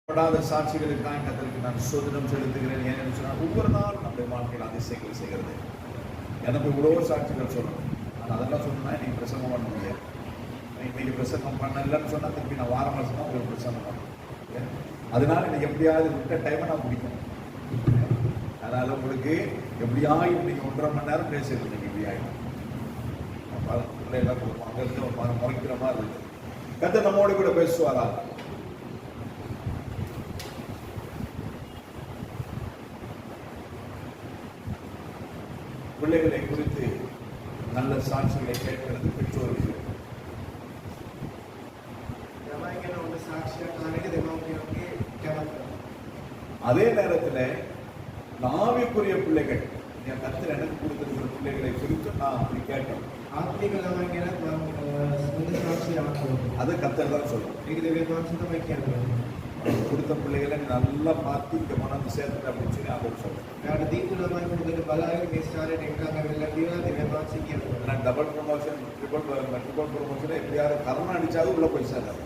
படாத சாட்சிகளுக்காக கர்த்தருக்கு நான் சோதனம் செலுத்துகிறேன். ஏன்னு சொன்னால் ஒவ்வொரு நாளும் நம்முடைய வாழ்க்கையில் அதிசயங்கள் செய்கிறது. எனக்கு இவ்வளோ சாட்சிகள் சொல்லணும். ஆனால் அதெல்லாம் சொன்னா இன்னைக்கு பிரசங்கம் பண்ண முடியாது. இன்னைக்கு பிரசங்கம் பண்ணலன்னு சொன்னால் திருப்பி நான் வாரம் மாதம் தான் உங்களுக்கு பிரசங்கம் பண்ணணும். அதனால எனக்கு எப்படியாவது விட்ட டைமை நான் பிடிக்கணும். அதனால உங்களுக்கு எப்படியாயும் இன்னைக்கு 1.5 மணி நேரம் பேசுறது இன்னைக்கு எப்படியாயும் பிள்ளைலாம் அங்கிருந்து ஒரு முறைக்கிற மாதிரி இருக்கு. கர்த்தர் நம்மோடு கூட பேசுவாரா? பிள்ளைகளை குறித்து நல்ல சாட்சிகளை கேட்கிறது பெற்றோர்கள். அதே நேரத்தில் ஆவிக்குரிய பிள்ளைகள் கர்த்தர் எனக்கு கொடுத்திருக்கிற பிள்ளைகளை குறித்து நான் அப்படி கேட்டேன். அது கர்த்தர் தான் சொல்லுவோம். கொடுத்த பிள்ளைகளை நல்லா பார்த்து இங்க மனம் சேர்த்து அப்படின்னு சொல்லி அவர் சொல்றேன். டபுள் ப்ரொமோஷன் ட்ரிபிள் ப்ரொமோஷன் எப்படியாவது கரோனா அடிச்சாலும் உள்ள போய் சேர்றாரு.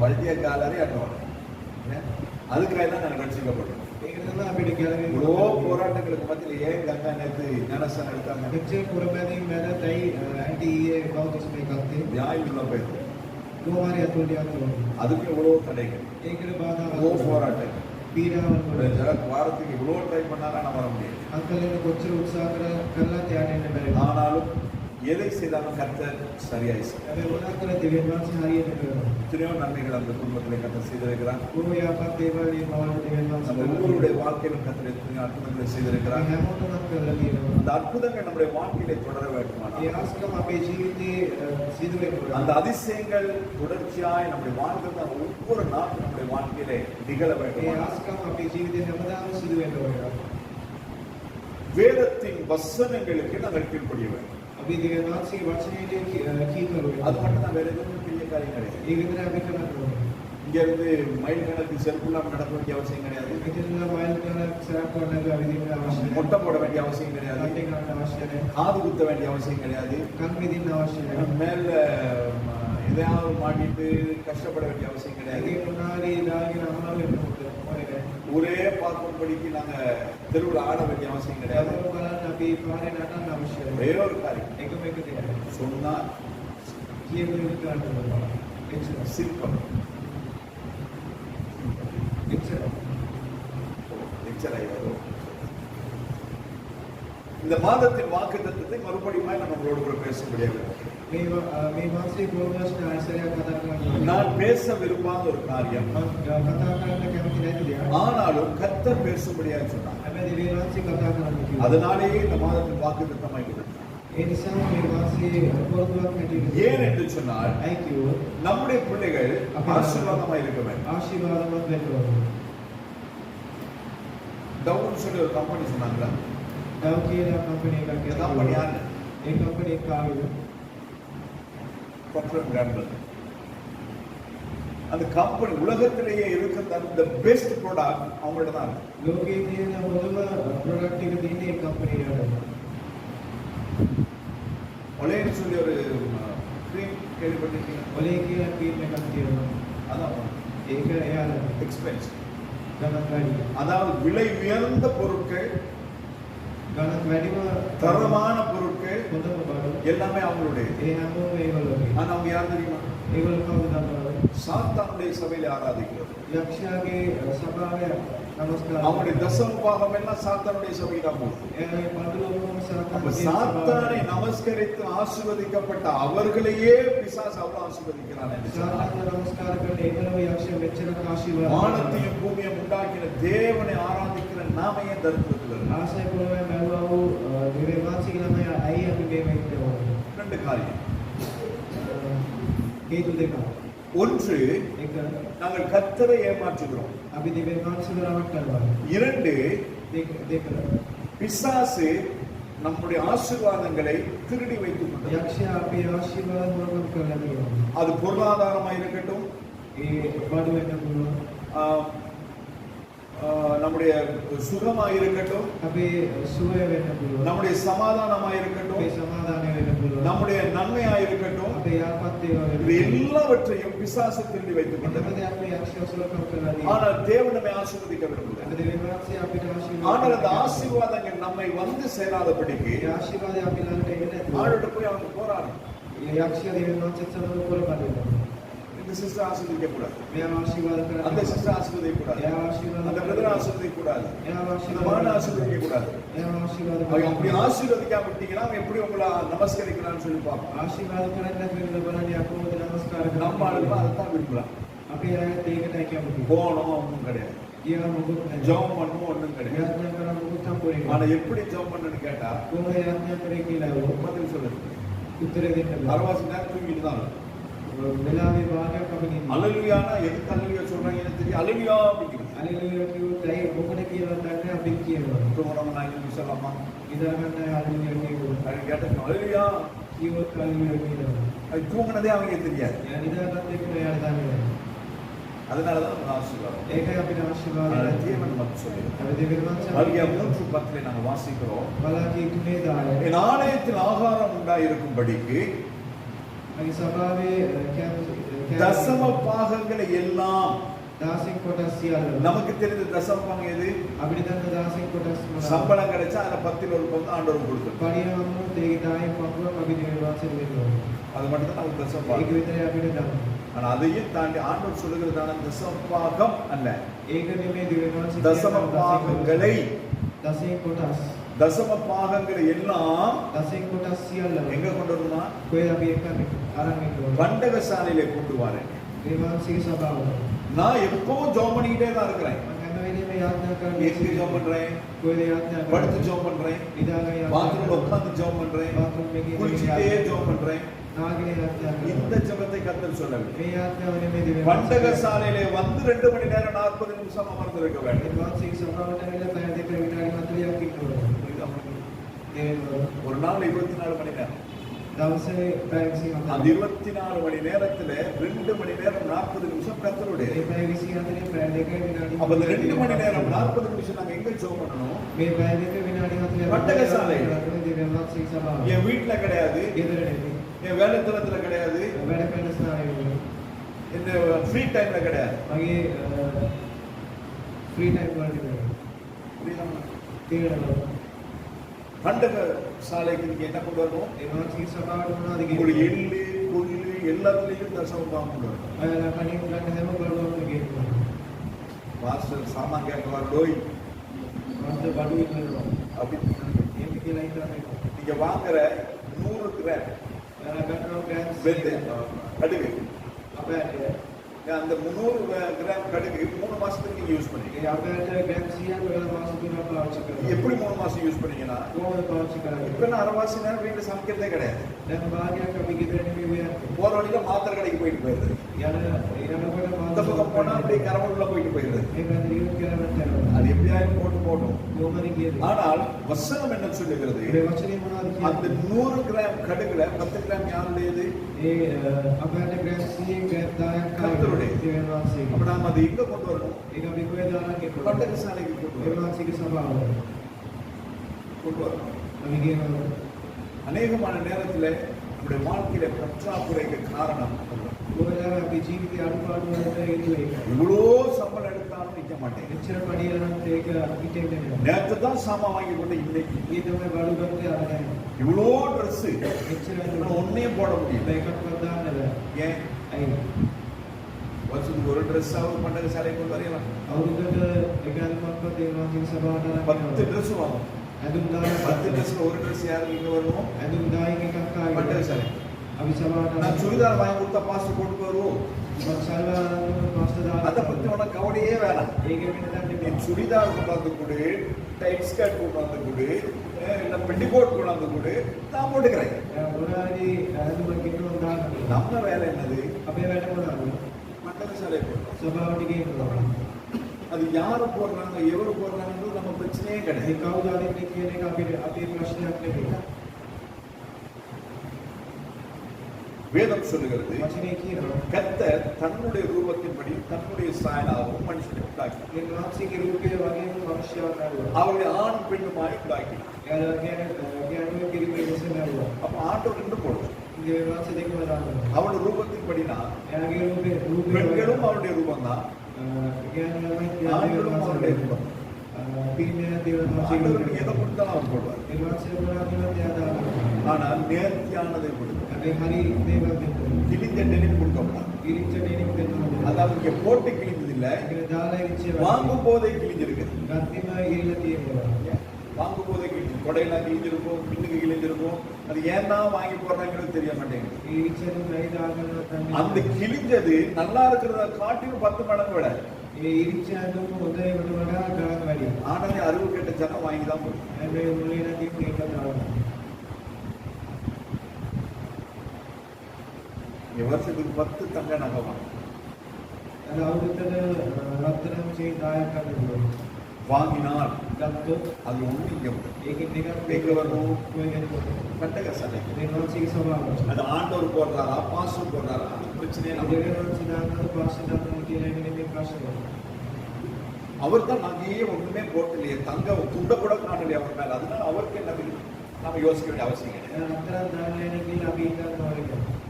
வல்டியக்காலரே அனுவாங்க. அதுக்காக தான் நான் ரட்சிக்கப்பட்டேன். இவ்வளோ போராட்டங்களுக்கு மத்தியில் ஏன் கங்கா நேற்று ஞானஸ்தானம் எடுத்தாங்க? நியாயம் பேர் அதுக்கு இவ்வளோ தடைகள், இவ்வளோ போராட்டம். வாரத்துக்கு இவ்வளோ ட்ரை பண்ணாலும் நான் வர முடியாது. ஆனாலும் எதை செய்தாலும் கர்த்தர் சரியாய் எத்தனையோ நன்மைகள் அந்த குடும்பத்தில் கர்த்தர் செய்திருக்கிறார். ஒவ்வொருடைய வாழ்க்கையிலும் கர்த்தர் எத்தனையோ அற்புதங்களை செய்திருக்கிறார். அந்த அற்புதங்கள் நம்முடைய வாழ்க்கையிலே தொடர வேண்டுமானால் அந்த அதிசயங்கள் தொடர்ச்சியாய் நம்முடைய வாழ்க்கை ஒவ்வொரு நாளும் நம்முடைய வாழ்க்கையிலே நிகழ வேண்டும். வேதத்தின் வசனங்களுக்கு நாங்கள் கீழ்ப்படிய வேண்டும். அது மட்டும் தான், வேற எதுவும் பெரிய காரியம் கிடையாது. இங்க இருந்து மைல் கணக்கு செருப்புலாம் நடக்க வேண்டிய அவசியம் கிடையாது. மொட்டை போட வேண்டிய அவசியம் கிடையாது. காது குத்த வேண்டிய அவசியம் கிடையாது. மேல எதையாவது மாட்டிட்டு கஷ்டப்பட வேண்டிய அவசியம் கிடையாது. ஒரே பார்க்கும்படிக்கு நாங்க தெருவில் ஆட வேண்டிய அவசியம் கிடையாது. வேறொரு காரியம் சொன்னால் சிற்பம் இந்த மாதத்தின் வாக்குத்தத்தத்தை மறுபடியும் நம்மளோடு கூட பேச முடியாது. நான் பேச விரும்பாத ஒரு காரியம், ஆனாலும் கர்த்தர் பேசும்படியாக சொன்னார். அதனாலேயே இந்த மாதத்தின் வாக்குத்தத்தமாய் கொடுத்தார். ஏன் என்று சொன்னால் நம்முடைய பிள்ளைகள் ஆசீர்வாதமாக இருக்க வேண்டும். டவுன் சொல்லி ஒரு கம்பெனி சொன்னாங்களா? அந்த கம்பெனி உலகத்திலேயே இருக்கிற the best product அவங்கள்ட்ட தான் ஒலேன்னு சொல்லி ஒரு க்ரீம் கேள்விப்பட்டிருக்கீங்க? அதான் எக்ஸ்பென்ஸ். அதாவது விலை உயர்ந்த பொருட்கள், தரமான பொருட்கள் எல்லாமே அவங்களுடைய. ஆனா அவங்க யார் தெரியுமா? சாத்தானுடைய சபையில ஆராதிக்கிறது. அவங்களுடைய தசமபாகம் எல்லாம் சாத்தானுடைய சபையில சாத்தானை நமஸ்கரித்து ஆசீர்வதிக்கப்பட்ட அவர்களையே பிசாசு அவ்வளவு ஆசீர்வதிக்கிறான். வானத்தையும் பூமியும் உண்டாக்கின தேவனை ஆராதிக்கிற நாமையே தரித்திருக்கிறது. ரெண்டு காரியம். ஒன்று, நாங்கள் கர்த்தரை ஏமாற்றுகிறோம். இரண்டு, பிசாசு நம்முடைய ஆசீர்வாதங்களை திருடி வைத்துக் கொண்டார். அது பொருளாதாரமாக இருக்கட்டும், நம்முடைய சுகமாக இருக்கட்டும், අපේ සුවය වෙන්න පුළුවන්. நம்முடைய சமாதானமாக இருக்கட்டும், අපේ සමාදානය වෙන්න පුළුවන්. நம்முடைய நன்மையாக இருக்கட்டும், අපේ යහපත් ඒවා වෙන්න இது පුළුවන්. எல்லாவற்றையும் பிசாசு திருடி வைத்துக் හැම கொண்டது. දෙයක්ම යක්ෂයා සුලකම් කරලා තියෙනවා. ஆனால் தேவன் நம்மை ஆசீர்வதிக்க விரும்புகிறார். අපේ දෙවියන් වහන්සේ අපිට ஆனால் அந்த ආශිර්වාද ஆசீர்வாதங்கள் நம்மை வந்து சேராதபடிக்கு ඒ ආශිර්වාදය අපි ළඟට එන්නේ නැතුව ஆண்டவர்கிட்ட போய் அவங்க போராடணும். ඒ යක්ෂයා දෙවියන් වහන්සේත් සමග පොරබදිනවා. இந்த சிஸ்டர் ஆசீர்வதிக்க கூடாது, මෙයා ආශිර්වාද அந்த කරනවා. சிஸ்டர் ஆசீர்வதிக்க கூடாது, එයා ආශිර්වාද அந்த பிரதர் ஆசீர்வதிக்க கூடாது, එයා அந்த ආශිර්වාද மகன் ஆசீர்வதிக்க கூடாது. එයා ආශිර්වාද அவங்க அப்படி කරනවා. ஆசீர்வதிக்காம விட்டீங்கன்னா அவன் எப்படி உங்களை நமஸ்கரிக்கிறான்னு சொல்லி பார்ப்போம். ආශිර්වාද කරන්නේ නැති වෙන බලන්නේ අපෝද නමස්කාර நம்ம ஆளுங்க அதைத்தான் விரும்பலாம். අපි ආයත් ඒකටයි කැමති. போனோம் ஒன்றும் கிடையாது, ඊයම මොකුත් නැහැ. ஜெபம் பண்ணணும் ஒன்றும் கிடையாது. යාඥා කරන මොකුත් හම්බුනේ නැහැ. ஆனா எப்படி ஜெபம் பண்ணணும்னு கேட்டா කොහොමද යාඥා කරේ කියලා பதில் சொல்லுது. උත්තරේ දෙන්න බෑ. அரவாசி நேரம் தூங்கிட்டு தான் இருக்கும். වෙලාවේ භාගයක් අපි නිදි. அல்லேலூயானா எதுக்கு அல்லேலூயா சொல்றாங்க எனக்கு தெரியும். அல்லேலூயா அப்படிங்கிறது හalleluya කිව්වොත් ඇයි මොකද කියලා දන්නේ අපි කියනවා. தூங்கணும் நான் இன்னும் சொல்லலாமா ඉඳා ගන්න හalleluya කිව්වොත් அப்படின்னு கேட்டேன். அல்லேலூயா කිව්වොත් hallelujah කියනවා. அது தூங்கினதே அவங்க தெரியாது. යා නිදාගත්ත එක මෙයාට දන්නේ නැහැ. அதனாலதான் நம்ம ஆசீர்வாதம். ඒකයි අපිට ආශිර්වාද அதனால ලැබෙන්නේ. தேவன் நமக்கு சொல்லுகிறார். අපි දෙවියන් වහන්සේ மல்கியா 3:10 நாங்க வாசிக்கிறோம். බලාකී 3:10 என் ஆலயத்தில் ஆகாரம் உண்டாயிருக்கும்படிக்கு මගේ සභාවේ தசம பாகங்களை எல்லாம், දාසින් කොටස් සියල්ල நமக்கு தெரிந்த தசம பாகம் எது? අපිට දන්න දාසින් කොටස් මොනවාද? சம்பளம் கிடைச்சா அதுல 10ல் ஒரு பங்கு ஆண்டவர் கொடுத்தார். පරිණාමයෙන් ඒ 10න් පංගුවක් අපි දෙවියන් වහන්සේට දෙනවා. அது மட்டும் தான் நமக்கு தசம ඒක பாகம். විතරයි අපිට දන්න. ஆனா அதையும் தாண்டி ஆண்டவர் சொல்லுகிறதான தசம பாகம் அல்ல, ඒක නෙමෙයි දෙවියන් වහන්සේ தசம பாகங்களை, දසයෙන් කොටස් தசம பாகங்களை எல்லாம் දසයෙන් කොටස් සියල්ල எங்க கொண்டு வரணுமா? කොහෙද අපි එක අරන් ඉන්නවා. பண்டகசாலையிலே கொண்டு வரேன். දෙවියන් වහන්සේගේ සභාව. நான் எப்பவும் ஜெபம் பண்ணிக்கிட்டே தான் இருக்கிறேன். මම හැම වෙලේම යාඥා කරන්නේ எங்க ஜெபம் பண்றேன், කොහෙද යාඥා படுத்து කරන්නේ? ஜெபம் பண்றேன், නිදාගෙන යාඥා பாத்ரூம்ல உட்கார்ந்து ஜெபம் பண்றேன், bathroom එකේ குளிச்சுட்டே ஜெபம் பண்றேன். නාගෙන යාඥා இந்த කරනවා. ஜெபத்தை கர்த்தர் சொல்லவில்லை. මේ යාඥාව නෙමෙයි දෙවියන් பண்டகசாலையிலே வந்து 2 மணி நேரம் 40 நிமிஷம் அமர்ந்திருக்க வேண்டும். වහන්සේගේ සභාවට ඇවිල්ලා පැය දෙක විනාඩි 40ක් ඉන්නවා. புரியுதா உங்களுக்கு? ඒ ஒரு நாள் 24 மணி நேரம். දවසේ පැය 24ක්. அந்த 24 மணி நேரத்துல 2 மணி நேரம் 40 நிமிஷம் கர்த்தருடைய. මේ පැය 24 පැය දෙක විනාඩි அப்ப இந்த 2 மணி நேரம் 40 நிமிஷம் நாங்க எங்க ஜெபம் பண்ணணும்? මේ පැය දෙක විනාඩි 40ක් பண்டகசாலை. දෙවියන් වහන්සේගේ සභාව. என் வீட்டுல கிடையாது, ගෙදර නෙමෙයි. என் வேலை தளத்துல கிடையாது, වැඩ කරන ස්ථානයේ නෙමෙයි. இந்த ஃப்ரீ டைம்ல கிடையாது. මගේ ෆ්‍රී ටයිම් වලට නෙමෙයි. புரியுதா? තේරෙනවද? பண்டக சாலைக்கு நீங்க என்ன கொண்டு வரணும்? ඒ වහන්සේගේ සභාවට මොනවද உங்களுக்கு කියන්නේ? எள்ளு கொள்ளு எல்லாத்துலயும் தசம பாகம் கொண்டு வரணும். ඔයාලා කණින් ගන්න හැම බලවක්ම ගෙන්නවා. பாஸ்டர் சாமான் கேட்கவார் டோய் මාත් බඩු ඉන්නවා. அப்படி ඒක කියලා හිතන්නේ. நீங்க வாங்குற 100 கிராம் ඔයාලා ගන්නවා ග්‍රෑම්ස් வெந்து கடுகு, අපේ அந்த 300 கிராம் கடுகு 3 மாசத்துக்கு நீங்க யூஸ் பண்ணீங்க. ඒ අපේට ග්‍රෑම්ස් 100ක් ඔයාලා මාස 3ක් පාවිච්චි කරනවා. எப்படி 3 மாசம் யூஸ் பண்ணீங்கன்னா කොහොමද පාවිච්චி කරන්නේ? இப்ப நான் அரவாசி நேரம் வீட்டுல சமைக்கிறதே கிடையாது. දැන් භාගයක් අපි ගෙදර නෙමෙයි වෙන්නේ. போற வழியில மாத்திரை கடைக்கு போயிட்டு போயிருது. යනකොට இந்த பக்கம் போனா அப்படியே கரவூர்ல போயிட்டு போயிருது. මේ බඳිරියුත් කියලා නැත්නම් அது எப்படியாவது போட்டும். කොහොමද කියන්නේ? ஆனால் வசனம் என்ன சொல்லுகிறது? මේ වචනේ මොනවද அந்த කියන්නේ? 100 கிராம் கடுகுல 10 கிராம் யாருடையது? ඒ අපේට ග්‍රෑම්ස් 100ක් 10ක් කර්තරුடைய. දෙවියන් වහන්සේගේ. அப்ப நாம அதை எங்க கொண்டு வரணும்? ඒක අපි කොහෙද දාන්නේ? பண்டக சாலைக்கு கொண்டு දෙවියන් வரணும். වහන්සේගේ සභාව. கொண்டு வரணும். අපි කියනවා அநேகமான நேரத்துல நம்முடைய வாழ்க்கையில பற்றாக்குறைக்கு காரணம் ඔයාලා අපි ජීවිතය අඩුපාඩු වලට හේතුව ඒක. இவ்வளோ சம்பளம் எடுத்தாலும் நிக்க மாட்டேன். එච්චර පඩියලත් ඒක හිතෙන්නේ නැහැ. நேற்று தான் சாமான் வாங்கி கொண்டு இன்னைக்கு මේ තමයි බඩු ගත්තේ අරගෙන. இவ்வளோ ட்ரெஸ் එච්චර ஒன்னே போட முடியல. එකක්වත් දාන්න බෑ. ஏன்? අයි வருஷத்துக்கு ஒரு ட்ரெஸ் ஆகுது பண்டக சாலைக்கு கொண்டு வரையலாம். අවුරුද්දට එක අල්පක්වත් ඒ වහන්සේගේ සභාවට අරන් 10 ட்ரெஸ் வாங்கும். ඇඳුම් දාන 10 ட்ரெஸ்ல ஒரு ட்ரெஸ் யாருக்கு இங்க வருவோம்? ඇඳුම් 10න් එකක් பண்டக ආවේ. சாலை. අපි සභාවට நான் சுடிதார் வாங்கி கொடுத்தா பாஸ்டர் போட்டு வருவோம். සල්වාරන් මාස්ටර් அதை දාලා பத்தி உனக்கு கவலையே வேணாம். ඒක වෙන දන්නේ நீ சுடிதார் கொண்டாந்து கொடு, டைட் ஸ்கர்ட் கொண்டாந்து கொடு, இல்ல பெட்டிகோட் கொண்டாந்து கொடு, நான் போட்டுக்கிறேன். මොනවාරි ඇඳුමක් ඉන්නවද දාන්න. நம்ம வேலை என்னது? අපේ වැඩ මොනවාද? பண்டக சாலை போடுறோம். සභාවට ගේනවා. அது யாரு போடுறாங்க எவரு போடுறாங்கன்றது நம்ம பிரச்சனையே ඒ கிடையாது. කවුද අදින්නේ කියන එක අපේ ප්‍රශ්නයක් නෙමෙයි. வேதம் சொல்லுகிறது වචනේ කියනවා கர்த்தர் தன்னுடைய ரூபத்தின்படி தன்னுடைய சாயலாகவும் மனுஷனை உண்டாக்கி දෙවියන්ගේ රූපය වගේම මනුෂ්‍යයන් ලැබුවා. அவருடைய ஆண் பெண்ணுமாய் உண்டாக்கி. එයාලා කියන්නේ කිරිමේ ලෙස ලැබුවා. அப்ப ஆண்டவர் ரெண்டு போடுவார். දෙවියන්ගේ දෙකම දානවා. அவருடைய ரூபத்தின்படினா එයාගේ රූපේ பெண்களும் அவருடைய ரூபம் தான், ஆண்களும் அவருடைய ரூபம். ஆண்டவருக்கு எதை கொடுத்தாலும் அவர் போடுவார். ஆனால் நேர்த்தியானதை கொடுத்தார். கிழிஞ்ச டெனிம் கொடுக்கப்படாது. அதாவது இங்க போட்டு கிழிஞ்சதில்லை, வாங்கும் போதே கிழிஞ்சிருக்கு. வாங்கும் போதே கிழிஞ்சு கொடையெல்லாம் கிழிஞ்சிருக்கும், பின்னுக்கு கிழிஞ்சிருக்கும். அது ஏன்னா வாங்கி போடுறாங்கிறது தெரிய மாட்டேங்குது. அந்த கிழிஞ்சது நல்லா இருக்கிறத காட்டிலும் 10 மடங்கு விட ஆனதை அறிவு கேட்ட ஜனம் வாங்கி தான் போடுவோம். வருஷத்துக்கு 10 தங்க நகை வாங்கினால் அது ஒண்ணு இங்க வரும். கட்டக சண்டை அது ஆண்டவர் போடுறாரா பாஸ்டர் போடுறாரா அது பிரச்சனையே. அவர் தான் நகையே ஒண்ணுமே போட்டலையே, தங்க துண்ட கூட காணலையே அவர் மேல. அதனால அவருக்கு என்ன நாம யோசிக்க வேண்டிய அவசியம் கிடையாது.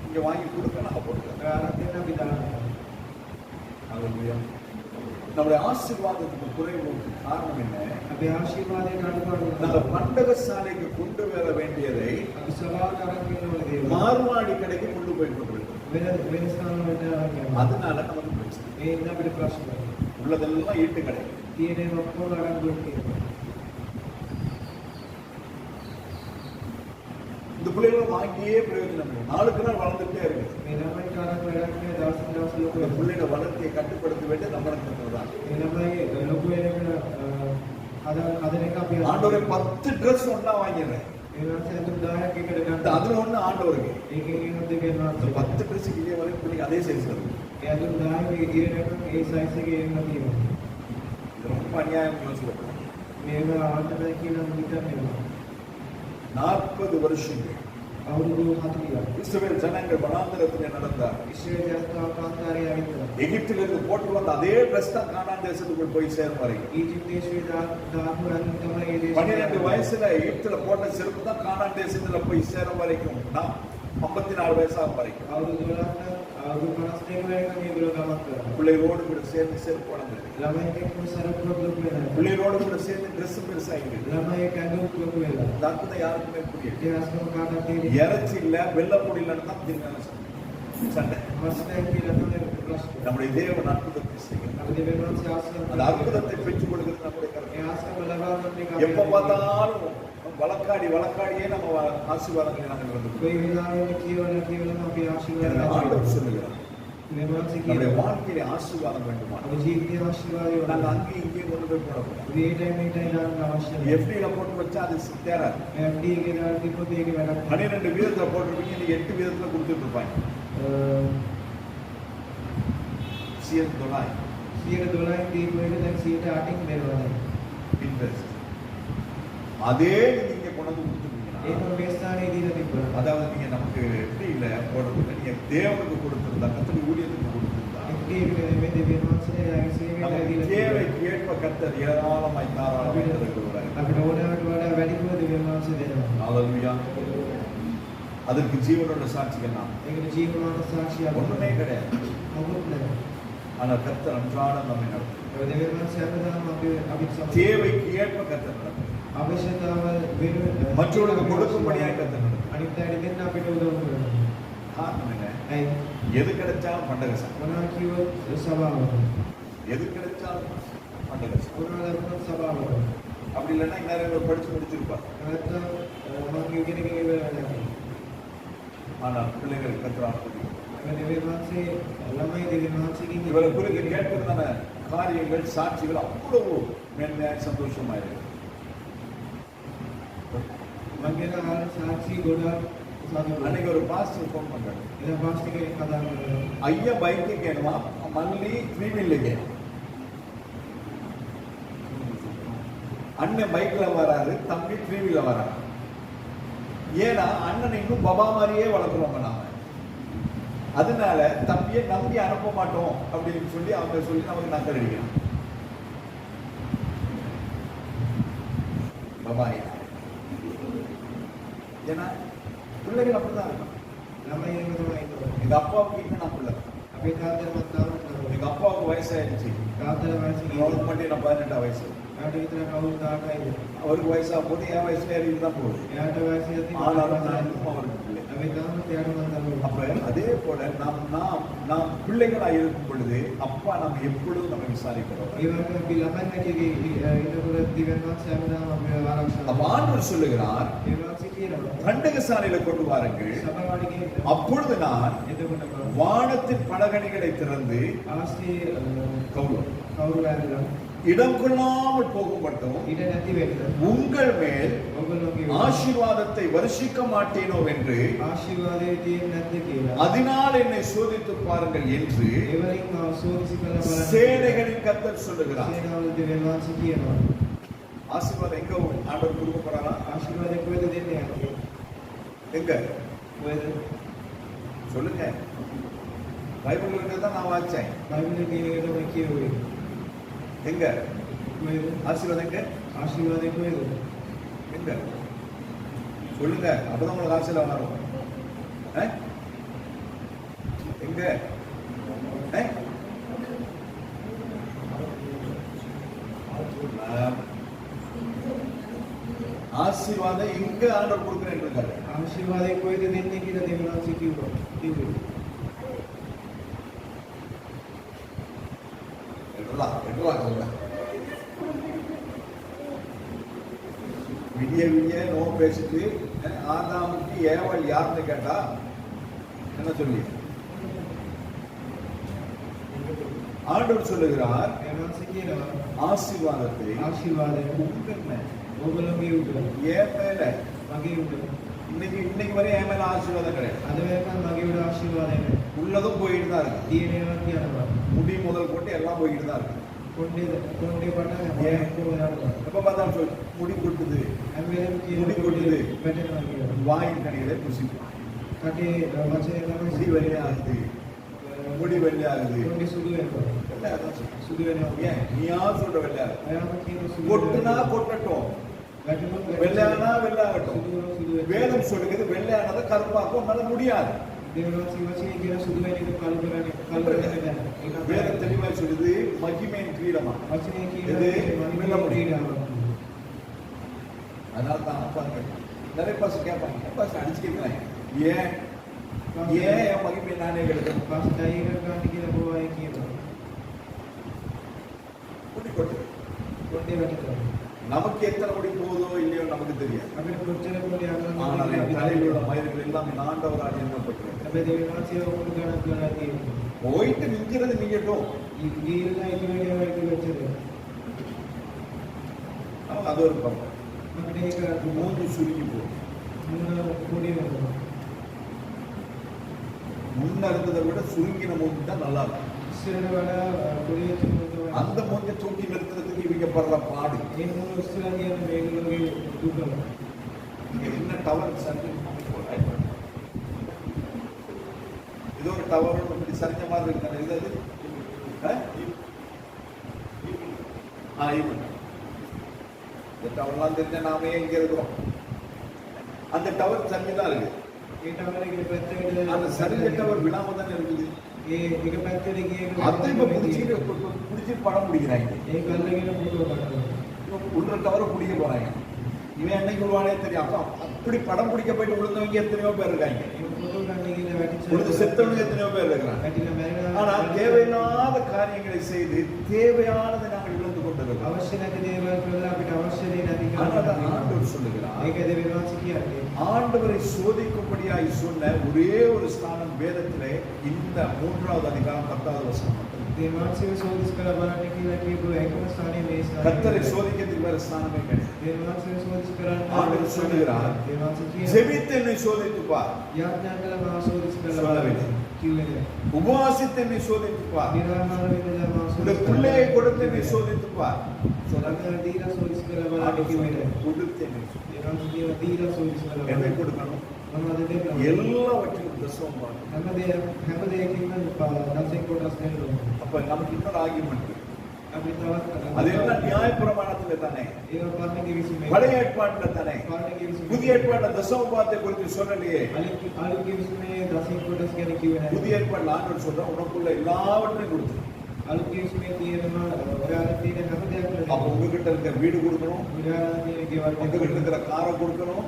இங்க வாங்கி கொடுக்க நாம போட்டுக்கலாம். நம்முடைய ஆசீர்வாதத்துக்கு குறைவு காரணம் என்ன? பண்டக சாலைக்கு கொண்டு வர வேண்டியதை மார்வாடி கடைக்கு கொண்டு போய் கொண்டிருக்கிறோம். அதனால நமக்கு பிரச்சனை. உள்ளதெல்லாம் ஈட்டு கடை. இந்த பிள்ளைகளும் வாங்கியே பிரயோஜனம் இல்லை. நாளுக்கு நாள் வளர்ந்துட்டே இருக்கு. பிள்ளைகளை வளர்த்தியை கட்டுப்படுத்த வேண்டிய நம்மளுக்கு தான். ஆண்டவரை 10 ட்ரெஸ் ஒன்னா வாங்கிடுறேன். அதுல ஒண்ணு ஆண்டவருக்கு 10 ட்ரெஸ் இதே வரைக்கும் பிள்ளைங்க அதே சைஸ் இருக்கு. ரொம்ப அநியாயம் யோசிக்கப்படும். 40 வருஷங்கள் இஸ்ரவேல் ஜனங்கள் வனாந்தரத்திலே நடந்தார். எகிப்திலிருந்து போட்டு வந்த அதே ட்ரெஸ் தான் கானான் தேசத்துக்குள் போய் சேரும் வரைக்கும். 12 வயசுல எகிப்துல போட்ட செருப்பு தான் கானான் தேசத்துல போய் சேரும் வரைக்கும். 54 வயசாகும் வரைக்கும் பிள்ளைகளோடு கூட சேர்ந்து செருப்பு போனது. பிள்ளைகளோடு கூட சேர்ந்து ட்ரெஸ் பெருசாகிடுது. யாருக்குமே புரியுது. இறைச்சி இல்ல வெள்ளப்பொடி இல்லைன்னு தான் சண்டை. நம்முடைய தேவன் அற்புதத்தை செய்கிறார். அந்த அற்புதத்தை பெற்றுக் கொடுக்கிறது நம்முடைய கருத்து. எப்ப பார்த்தாலும் வழக்காடியே நம்ம ஆசீர்வாதங்களை நாங்கள் ஆண்டவர் சொல்லுகிறார். நம்முடைய வாழ்க்கையில ஆசீர்வாதம் வேண்டுமா? நாங்கள் அங்கே இங்கே கொண்டு போய் போடக்கூடாது. எஃப்டியில போட்டு வச்சா அது தேராது. 12 வீதத்துல போட்டிருப்பீங்க, நீங்க 8 வீதத்துல கொடுத்துட்டு இருப்பாங்க. அதே நீங்க கொண்டு கொடுத்துருக்கீங்க. அதாவது நீங்க நமக்கு எப்படி இல்ல போடுறது, நீங்க தேவனுக்கு கொடுத்திருந்தா, கர்த்தருடைய ஊழியத்துக்கு கொடுத்திருந்தா, தேவைக்கு ஏற்ப கர்த்தர் ஏராளமாய் தாராளமாய் தருகிறார். அதற்கு ஜீவனோட சாட்சிகள் நாம் ஒண்ணுமே கிடையாது. ஆனா கர்த்தர் அன்றாடம் நம்மை நடத்தும். தேவைக்கு ஏற்ப கர்த்தர் நடத்தும். மற்றவர்களுக்கு கொடுக்கும்படியாக கர்த்தர் நடத்தும். காரணம் என்ன? எது கிடைச்சாலும் பண்டக சபை, எது கிடைச்சாலும் பண்டக சபை. அப்படி இல்லைன்னா நிறைய பேர் படிச்சு முடிச்சிருப்பார். ஆனால் பிள்ளைகள் கர்த்தர் இவரை குறித்து கேட்கிறதான காரியங்கள் சாட்சிகள் அவ்வளவு மேன்மையாக சந்தோஷமாயிருக்கு. அன்னைக்கு ஒரு பாஸ்டர் ஃபோன் பண்றாரு. ஐயா பைக்கு கேணுமா, மல்லி 3 வீல்ல கேணும். அண்ணன் பைக்ல வராரு, தம்பி 3 வீல்ல வராரு. ஏன்னா அண்ணன் இன்னும் பபா மாதிரியே வளர்க்குறோங்க நாம. அதனால தம்பியை நம்பி அனுப்ப மாட்டோம் அப்படின்னு சொல்லி அவங்க சொல்லி நமக்கு நக்கல் அடிக்கணும். பாபாய் ஏன்னா பிள்ளைகள் அப்படிதான் இருக்கும். எங்க அப்பாவுக்கு இன்னும் நான் பிள்ளை. எங்க அப்பாவுக்கு வயசாயிடுச்சு. கவர்மெண்ட் நான் 18 வயசு. அவருக்கு வயசாகும் போது என் வயசுல தான் போகுது. ஆனாலும் நான் அவருக்கு பிள்ளை. அப்ப அதே போல நாம் பிள்ளைகளா இருக்கும் பொழுது அப்பா நம்ம எப்பொழுதும் நம்ம விசாரிக்கிறோம். ஆண்டவர் சொல்லுகிறார், கண்டகசாலையில கொண்டு வாருங்கள், அப்பொழுது நான் வானத்தின் பலகணிகளை திறந்து இடம் கொள்ளாமல் போகும் மட்டும் உங்கள் மேல் ஆசீர்வாதத்தை வருஷிக்க மாட்டேனோ என்று அதனால் என்னை சோதித்து பாருங்கள் என்று சேனைகளின் கர்த்தர் சொல்லுகிறார். ஆசீர்வாதம் எங்க ஆண்டவர் கொடுக்க போறாரா? ஆசீர்வாதம் எங்க சொல்லுங்க. பைபிள் இருக்கிறதா நான் வாச்சேன். எங்க ஆசீர்வாதம் எங்க? ஆசீர்வாதம் எங்க சொல்லுங்க, அப்பதான் உங்களுக்கு ஆசீர்வாதம் வரும். எங்க ஆசீர்வாதம் எங்க ஆண்டவர் கொடுக்கிறேன் இருக்காரு. ஆசீர்வாதம் போயிட்டு நினைக்கிற தேவனாசி விடிய விடிய நோ பேசிட்டு ஆதாமுக்கு ஏவல் யாருன்னு கேட்டா என்ன சொல்லி ஆண்டவர் சொல்லுகிறார், ஆசீர்வாதத்தை ஏன் மேல இன்னைக்கு வரை என் மேல ஆசீர்வாதம் கிடையாது. உள்ளதும் போயிட்டு தான் இருக்கு. முடி முதல் போட்டு எல்லாம் போயிட்டு தான் இருக்கு. எப்ப பார்த்தாலும் சொல்லு முடி கொட்டுது, முடி கொட்டுது, வாயின் கனிகளை புசிக்கும், முடி வெள்ளையாகுது, முடி வெள்ளையாகுது. நீயா சொல்ற வெள்ளையாகுது, கொட்டுனா கொட்டட்டும், வெள்ளையானா வெள்ளையாகட்டும். வேதம் சொல்லுகிறது வெள்ளையானதை கருப்பாக்கும் உன்னால முடியாது. வேதம் தெளிவாய் சொல்லுது மகிமையின் கிரீடமா அதனால தான் அப்பா நிறைய பாச கேட்பாங்க, பாச அடிச்சு கேட்கிறாங்க, ஏன் என் மகிமை நானே கிடைக்கும். நமக்கு எத்தனை முடி போகுதோ இல்லையோ நமக்கு தெரியாது. ஆனால் என் தலையில் உள்ள மயிர்கள் எல்லாம் ஆண்டவரால் எண்ணப்பட்டிருக்கிறது. போயிட்டு நிற்கிறது நீங்கட்டும், அது ஒரு பக்கம். மூன்று சுருங்கி போகும். முன்ன இருந்ததை விட சுருங்கின மூஞ்சி தான் நல்லா இருக்கும். அந்த மூஞ்சை தூக்கி நிறுத்துறதுக்கு இவங்க படுற பாடு. என்ன டவர் ஏதோ ஒரு டவர் இப்படி சரிஞ்ச மாதிரி இருக்காங்க. இது இந்த டவர்லாம் தெரிஞ்ச நாமே எங்க இருக்கிறோம். அந்த டவர் சரிஞ்சுதான் இருக்கு. அந்த சரிஞ்ச டவர் விழாம தானே இருக்குது. புடிச்சு படம் பிடிக்கிறாங்க, உள்ள டவரை பிடிக்க போறாங்க. இவன் என்னைக்கு விழுவானே தெரியும். அப்படி படம் பிடிக்க போயிட்டு விழுந்தவங்க எத்தனையோ பேர் இருக்காங்க, செத்தவங்க எத்தனையோ பேர் இருக்கிறாங்க. ஆனா தேவையில்லாத காரியங்களை செய்து தேவையானதை நாங்கள் இழந்து கொண்டிருக்கிறோம். ஆண்டவரை சோதிக்கும்படியாய் சொன்ன ஒரே ஒரு ஸ்தானம் வேதத்திலே இந்த 3வது அதிகாரம் 10வது வசனம். கர்த்தரை சோதிக்கிறதுக்கு வேற ஸ்தானமே கிடையாது. ஆண்டவர் சொல்லுகிறார், ஜெபித்து என்னை சோதித்துப் பார், சொல்லவில்லை. உபவாசித்து என்னை சோதித்துப் பார், உடைய பிள்ளையை கொடுத்து என்னை சோதித்துப் பார், கொடுத்து என்னை கொடுக்கணும். எல்லாவற்றிலும் தசமம் பாகம். அப்ப நமக்கு இன்னொரு ஆகியமெண்ட், அது எல்லாம் நியாயப்பிரமாணத்துல தானே, பழைய ஏற்பாட்டுல தானே. புதிய ஏற்பாட்டுல தசம பாகத்தை குறித்து சொல்லலையே. புதிய ஏற்பாட்டுல ஆண்டவர் சொல்ற உனக்குள்ள எல்லாவற்றையும் கொடுத்து. அப்ப உங்ககிட்ட இருக்க வீடு கொடுக்கணும், உங்ககிட்ட இருக்கிற காரை கொடுக்கணும்,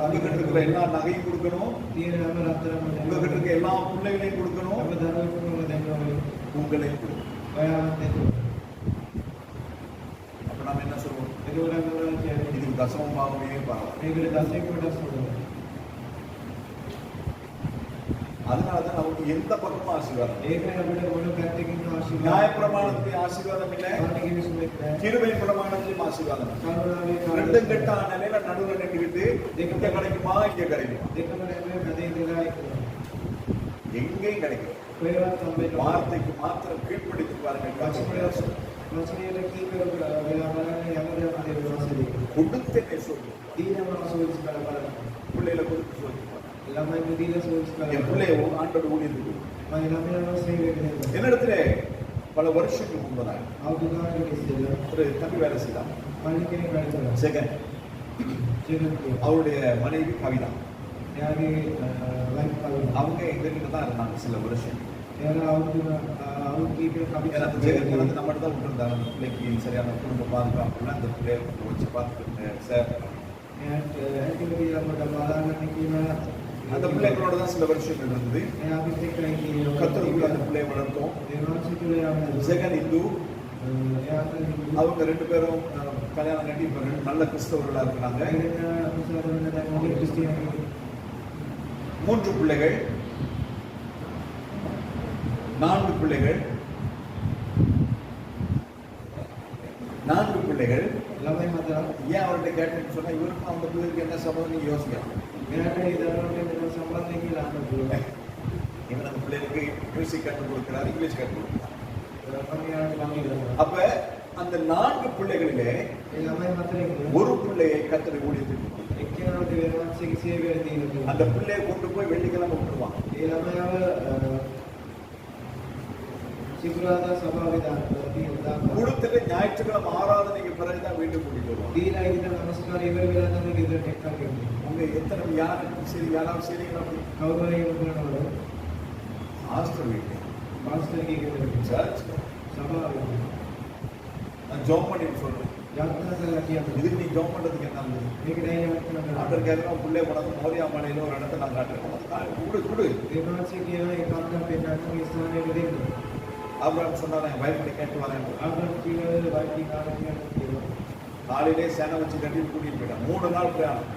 உங்ககிட்ட இருக்கிற எல்லா நகையும் கொடுக்கணும், உங்ககிட்ட இருக்க எல்லா பிள்ளைகளையும் கொடுக்கணும், உங்களையும் கொடுக்கணும். அப்ப நாம என்ன சொல்லுவோம்? இதுக்கு தசமமாகவே பரவாயில்ல. அதனாலதான் நமக்கு எந்த பக்கமும் ஆசீர்வாதம். நியாயப்பிரமாணத்திலே ஆசீர்வாதம் இல்லை, கிருபை பிரமாணத்திலும் ஆசீர்வாதம். ரெண்டும் கெட்ட நிலையில நடுவில் நின்றுக்கிட்டு இங்க கிடைக்குமா இங்க கிடைக்குமா, எங்கேயும் கிடைக்கும். வார்த்தைக்கு மாத்திரம் கீழ்ப்படுத்தி பாருங்க. கொடுத்து பிள்ளைகளை கொடுத்து சொல்லி என் பிள்ளைய ஆண்டோட ஊழியத்துக்கு என்னிடத்துல பல வருஷங்களுக்கு முன்பதாக ஒரு தம்பி வேலை செய்யலாம். செகண்ட் அவருடைய மனைவி கவிதா, அவங்க எங்ககிட்ட தான் இருந்தாங்க சில வருஷம். நம்மகிட்ட தான் விட்டுருந்தாங்க. அந்த பிள்ளைக்கு சரியான குடும்ப பாதுகாப்புல அந்த பிள்ளைய வச்சு பார்த்துக்கிட்டு சார் அந்த பிள்ளைகளோட தான் சில வருஷங்கள் இருந்தது. கத்தருக்குள்ள அந்த பிள்ளையை வளர்த்தோம். ஜெகன் இந்து, அவங்க ரெண்டு பேரும் கல்யாணம் கட்டி இப்ப நல்ல கிறிஸ்தவர்களா இருக்கிறாங்க. 3 பிள்ளைகள், 4 பிள்ளைகள், 4 பிள்ளைகள். ஏன் அவர்கிட்ட கேட்டேன்னு சொன்னா இவருக்கும் அந்த பிள்ளைக்கு என்ன சம்பந்தம் நீங்க யோசிக்கலாம். இவன் அந்த பிள்ளைகளுக்கு மியூசிக் கற்றுக் கொடுக்கிறார், இங்கிலீஷ் கற்றுக் கொடுக்கிறார். அப்ப அந்த 4 பிள்ளைகளிலே ஒரு பிள்ளையை கர்த்தர் ஊழியத்துக்கு அந்த பிள்ளையை கொண்டு போய் வெள்ளிக்கிழமை விட்டுருவான். கொடுத்துட்டு ஞாயிற்றுக்கிழமை ஆராதனைக்கு பிறகுதான் வீட்டுக்கு கூட்டிட்டு வருவாங்க. உங்க எத்தனை யாரும் சரி யாராவது சரிங்களா ஹாஸ்டல் வீட்டு சர்ச் நான் ஜாப் பண்ணிட்டு சொல்றேன். இதுக்கு நீ ஜாப் பண்றதுக்கு என்ன ஆண்டருக்காக பிள்ளை போனது மோரியா மாலையில ஒரு இடத்த நான் காட்டுறேன். கொடு கொடு ஆபிரகாம் சொன்னார், என் வைஃப்ட கேட்டு வரேன். காலையிலே சேனை வச்சு கட்டி கூட்டிட்டு போயிட்டான். 3 நாள் பிரயாணம்.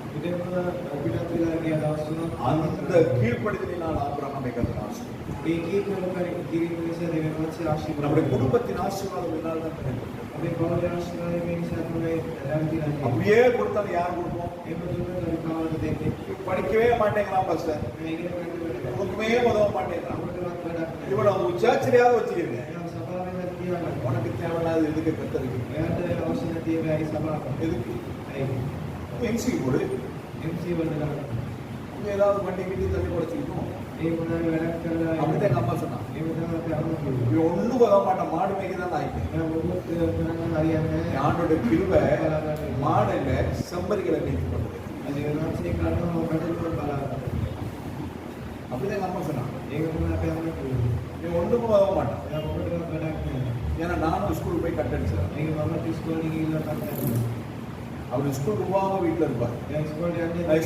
அந்த கீழ்ப்படுத்தினால் ஆபிரகாமை கர்த்தர் நம்முடைய குடும்பத்தின் ஆசீர்வாதம் என்னால் தான் கிடைக்கும். அப்படியே கொடுத்தாலும் யார் கொடுப்போம்? படிக்கவே மாட்டேங்கிறான் பாஸ்டர், உனக்குமே உதவ மாட்டேங்கிறான். இவ்வளவு சர்ச்சிலேயாவது வச்சுக்கிறீங்க. உனக்கு தேவையில்லாத எதுக்கு கத்தருக்கு எதுக்கு எம்சி போடு. ஏதாவது வண்டி வீட்டு தள்ளி குறைச்சிக்கணும். அப்படிதான் அம்மா சொன்னான். ஒண்ணும் உதவ மாட்டேன், மாடு மேய்க்குதான் ஆயிட்டேன். ஆண்டோட கிருபை மாடு இல்ல செம்பரிகளை மேய்த்து பண்ணுது. அப்படிதான் அம்மா சொன்னான். ஒன்றுக்கும் உதவ மாட்டேன். ஏன்னா நானும் ஸ்கூல் போய் கட்டடிச்சேன். அவர் ஸ்கூலுக்கு போகாம வீட்டில் இருப்பார்.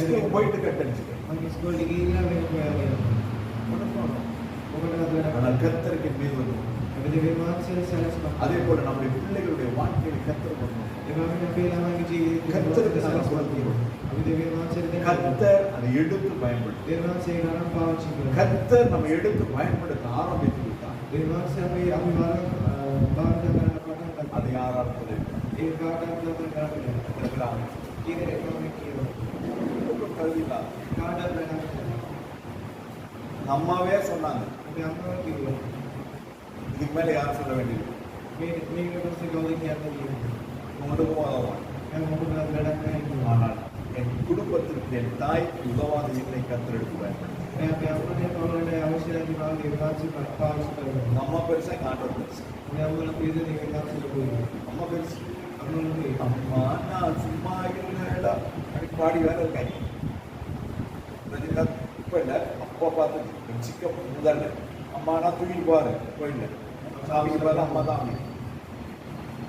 ஸ்கூலுக்கு போயிட்டு கட்டடிச்சுட்டேன். ஆனால் கர்த்தருக்கு மீது வரும். அதே போல நம்முடைய பிள்ளைகளுடைய வாழ்க்கையை கர்த்தர் பண்ணணும். கர்த்தருக்கு நாங்கள் கொடுக்கிறோம். கர்த்தர் அதை எடுத்து பயன்படுத்தும். கர்த்தர் நம்ம எடுத்து பயன்படுத்த ஆரம்பித்து விட்டார். அதை யாரால் அம்மாவே சொன்னாங்க. இதுக்கு மேல யாரும் சொல்ல வேண்டியது. ஆனால் என் குடும்பத்திற்கு என் தாய்க்கு உதவாத என்னை கத்தர் எடுத்து பயன்படுத்தி मैं अपने अपने पौड़े आवश्यक की बात निर्वाचित पास करूँ அம்மா பெருசா எங்க ஆண்டவர் பெருசா मैं अपने पीछे निर्वाचित कोई அம்மா பெருசு अपने அம்மா நான் சும்மா இல்லைடா அப்படி பாடி வேற இருக்காங்க இப்ப இல்ல அப்பா பார்த்து சிக்க முதல்ல அம்மா நான் தூக்கி பாரு இப்போ இல்லை சாமிக்கு பாரு அம்மா தான் அப்படி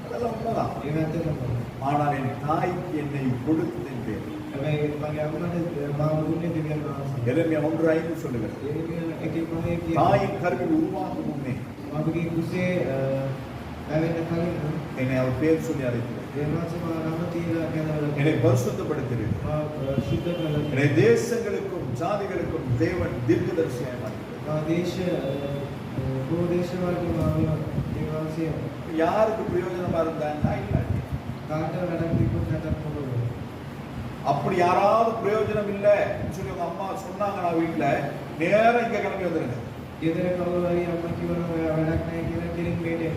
அதெல்லாம் உண்மைதான் ये मैं तो ஆனால் என் தாய்க்கு என்னை கொடுத்ததின் பேர் मैं बगे अपने माँ उन्हें दिव्य नाम எரேமியா 1:5 சொல்லுகிறது ये एक एक माने कि தாயின் கருவில் உருவாக்கும் முன்னே माँ बगे उसे मैं ने खाली என்னை அவர் பேர் சொல்லி அழைத்தார் निर्वाचित माँ नाम तीरा कहना என்னை பரிசுத்தப்படுத்தினார் शुद्ध कर என்னை தேசங்களுக்கும் ஜாதிகளுக்கும் தேவன் தீர்க்கதரிசியாய் மாற்றினார் देश वो देश वाले मामला निर्वाचित யாருக்கு பிரயோஜனமா இருந்தான்னா இல்ல काटा लड़क भी कुछ ना कर அப்படி யாராவது பிரயோஜனம் இல்ல சொல்லி உங்க அம்மா சொன்னாங்கன்னா வீட்டுல நேரா இங்க கிளம்பி வந்துருங்க इधर कौवाई अम्मा की वनो लड़क नहीं कि ना किरिंग बेटे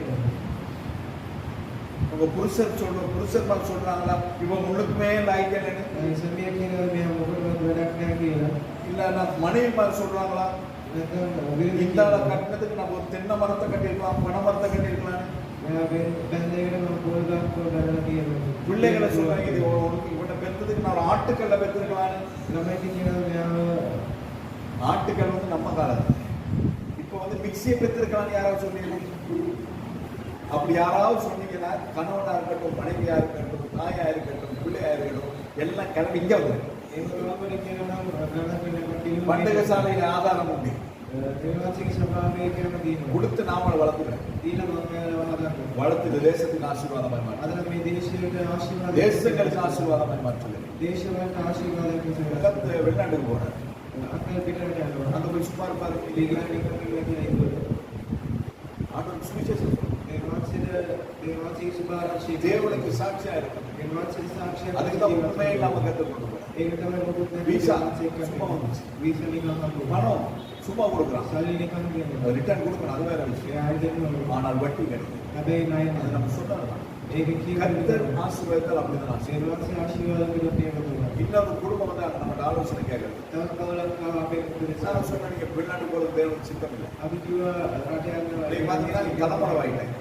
உங்க புருஷர் மாதிரி சொல்றாங்களா இவ முழுக்குமே லாய்க்கலன்னு सभी की ना मैं मुकुट लड़क नहीं किया இல்ல நான் மனைவி மாதிரி சொல்றாங்களா இந்த கட்டினத்துக்கு நம்ம ஒரு தென்னை மரத்தை கட்டிருக்கலாம் பனை மரத்தை கட்டிருக்கலாம் பிள்ளைகளை சொல்றாங்க இது இவனை பெற்றதுக்கு நான் ஒரு ஆட்டுக்கல்ல பெற்றிருக்கலாம் ஆட்டுக்கல் வந்து நம்ம காலத்துல இப்ப வந்து மிக்சியை பெற்றிருக்கலாம்னு யாராவது சொன்னீங்க அப்படி யாராவது சொன்னீங்கன்னா கணவனா இருக்கட்டும் மனைவியா இருக்கட்டும் தாயா இருக்கட்டும் பிள்ளையா இருக்கட்டும் எல்லாம் கிளம்பி இங்க வந்து பண்டக சாலையில ஆதாரம் உண்டு கொடுத்து நாம வளர்த்துக்கிறேன் வளர்த்து தேசத்துக்கு ஆசீர்வாதமாய் மாற்று தேசங்களுக்கு ஆசீர்வாதமாய் மாற்றுகிறேன் வெளிநாட்டுக்கு போறேன் அங்க போய் சும்மா இருப்பாரு ஆண்டவர் சுவிசேஷம் தேவனுக்கு சாட்சியா இருக்கும் அதுக்கு தான் உண்மை இல்லாம கற்றுக்கொண்டு வீசா சும்மா வந்துச்சு பணம் சும்மா கொடுக்குறான் ரிட்டர்ன் கொடுக்கணும் அது வேற விஷயம் ஆனால் வட்டி கிடைக்கும் அது நம்ம சொன்னோம் கர்த்தர் ஆசீர்வாதத்தால் அப்படிதான் இன்னொரு குடும்பம் வந்து நம்ம ஆலோசனை கேட்கறது நான் சொன்னேன் நீங்க வெளிநாட்டு போறது தேவனுக்கு சித்தம் இல்லை நீங்க பாத்தீங்கன்னா நீங்க கலப்படம் வாங்கிட்டேன்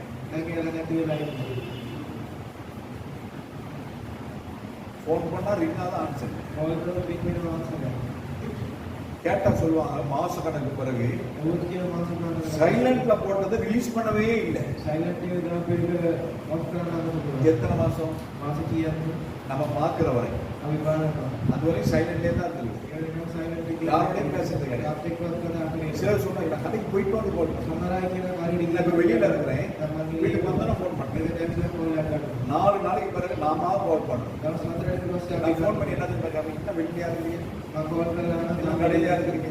போன் பண்ணா ரிங்காதான் ஆன்சர் கேட்டா சொல்லுவாங்க மாச கணக்கு பிறகு சைலண்ட்ல போட்டதை ரிலீஸ் பண்ணவே இல்லை எத்தனை மாசம் நம்ம பார்க்கிற வரை அது வரை சைலண்ட்லேயே தான் இருக்குது யாரோடையும் பேசுறது கிடையாது சிலர் சொன்னாங்க கடைக்கு போயிட்டு வந்து போட்டேன் வெளியில இருக்கிறேன் வீட்டுக்கு வந்தா ஃபோன் பண்ணேன் 4 நாளைக்கு பிறகு நாம கால் பண்றோம் ஃபோன் பண்ணி என்ன இன்னும் வெளியா இருக்கீங்க கடையியா இருக்கிறீங்க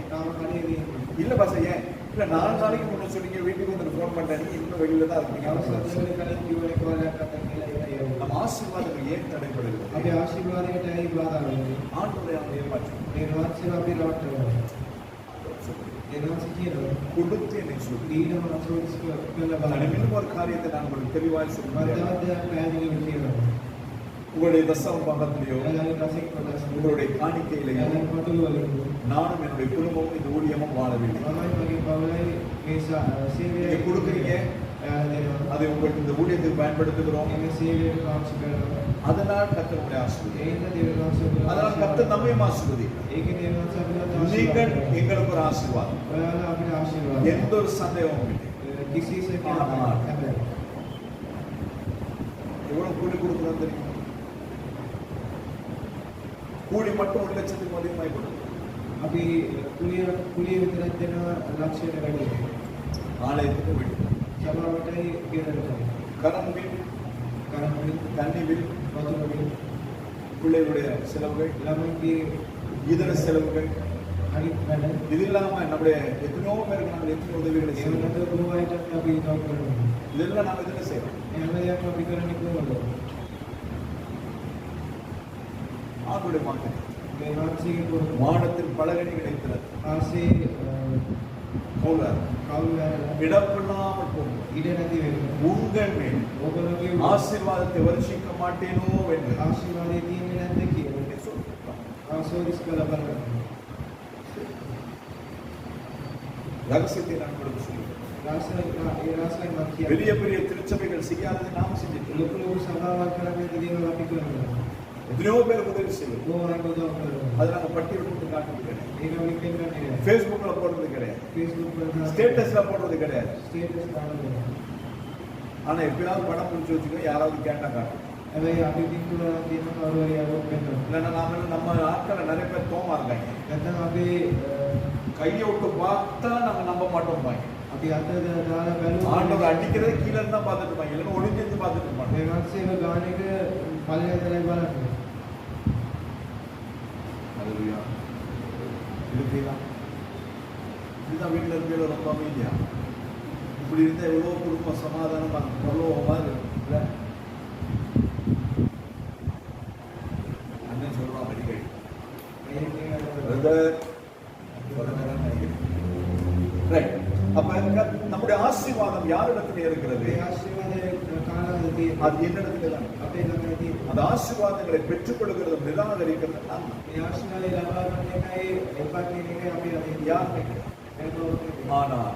இல்ல பஸ் ஏன் இல்ல 4 நாளைக்கு முன்ன சொன்னீங்க வீட்டுக்கு வந்து ஃபோன் பண்றேன் இன்னும் வெளியில தான் இருக்கீங்க நம்ம ஆசீர்வாதம் ஏன் தடைப்படுகிறது अभी आशीर्वाद के टाइम बात आ रही है ஆண்டவரை நாம் ஏமாற்று निर्वाचित से अभी लौट रहे हैं निर्वाचित किए ना கொடுத்து என்னை சொல்லி लीड हम अच्छे इसको कल बात இன்னும் ஒரு காரியத்தை நான் உங்களுக்கு தெளிவாய் சொல்றேன் मध्य प्लानिंग में किया உங்களுடைய தசம பாகத்திலேயோ अलग क्लासिक प्रोडक्ट्स உங்களுடைய காணிக்கையிலேயோ अलग फोटो वाले நானும் என்னுடைய குடும்பமும் இந்த ஊழியமும் வாழவில்லை हमारे मगे पावलाई मेसा सेवे நீங்க கொடுக்குறீங்க அதை உங்களுக்கு இந்த ஊழியத்துக்கு பயன்படுத்துகிறோம் அதனால் கர்த்தருடைய ஆசீர்வாதம் அதனால் கர்த்தர் நம்மையும் ஆசீர்வதிக்கிறார் நீங்கள் எங்களுக்கு ஒரு ஆசீர்வாதம் எந்த ஒரு சந்தேகமும் இல்லை எவ்வளவு கூலி கொடுக்கணும் தெரியும் கூலி மட்டும் 1 லட்சத்துக்கு அதிகமாய் கொடுக்கும் अभी कुलिया वितरण देना लक्ष्य लगे ஆலயத்துக்கு வீடு सभा बटाई गिरल கரண்ட் பில் தண்ணி பில் பிள்ளைகளுடைய செலவுகள் लमकी இதர செலவுகள் हरी मैडम இது இல்லாம நம்முடைய எத்தனையோ பேருக்கு நாங்கள் எத்தனை உதவிகளை செய்யணும் मतलब दो आइटम का भी काम करना இதெல்லாம் நாங்கள் இதில் செய்யறோம் हमें यहाँ पर वितरण को बोलो ஆண்டுடைய மாற்றம் निर्वाचित को மாடத்தின் பலகணி கிடைக்கிறது आसे கௌலார் काउला இடப்படாமல் போகும் इधर नदी में உங்கள் மேல் ओबलो के ஆசீர்வாதத்தை வருஷிக்க மாட்டேனோ என்று आशीर्वाद 3 मिनट देखिए சொல்றார் සෝදිස් කළ බලන්න. ரகசியத்தை நான் உங்களுக்கு சொல்லுவேன். ඒ රාසය මම කියනවා. பெரிய பெரிய திருச்சபைகள் செய்யாததை நாம் செஞ்சிட்டு ලොකු ලොකු සභාවක් කරන්නේ දේවල් අපි කරනවා. எத்தனையோ பேருக்கு உதவி செய்வோம். ඕවාට උදව් කරනවා. அதை நம்ம பட்டியல் போட்டு காட்டுறது கிடையாது. ඒක අපි පෙන්නන්නේ. ஃபேஸ்புக்ல போடுறது கிடையாது. Facebook වල ஸ்டேட்டஸ்ல போடுறது கிடையாது. ස්ටේටස් දානවා. ஆனா எப்பயாவது படம் முடிச்சு வச்சுக்கோ, யாராவது கேட்டா காட்டும். හැබැයි අපි පිටුල තියෙන කවුරු හරි ආවොත් වෙනවා. இல்லைன்னா நம்ம ஆட்களை நிறைய பேர் தோமா இருக்காங்க. නැත්නම් අපි கையை விட்டு பார்த்தா நம்ம நம்ப மாட்டோம் பாங்க. අපි අත දාලා බැලුවා. ஆண்டவர் அடிக்கிறதே கீழ இருந்தா பார்த்துட்டு இருப்பாங்க, இல்லைன்னா ஒளிஞ்சிருந்து பார்த்துட்டு இருப்பாங்க. මේ වහන්සේව ගාන එක පළවෙනිදලා බලන්න. ஹalleluya. இதுதான் வீட்டில் இருக்கிற ரொம்ப அமைதியா இப்படி இருந்தா எவ்வளோ குடும்பம் சமாதானமா பரலோகமா இருக்குல்ல. அண்ணன் சொல்றான் அடிக்கடி, ரைட். அப்ப நம்முடைய ஆசீர்வாதம் யாரிடத்துல இருக்கிறது? මේ ආශිර්වාදයේ කාලවල තියෙන அது என்னிடத்துல தான். අපේ ළඟ තියෙන அந்த ஆசீர்வாதங்களை பெற்றுக்கொள்கிறது நிராகரிக்கிறது நான். මේ ආශිර්වාදය ලබා ගන්න එකයි එපා කියන එකයි අපි අද யாருமே கிடையாது. ஆனால்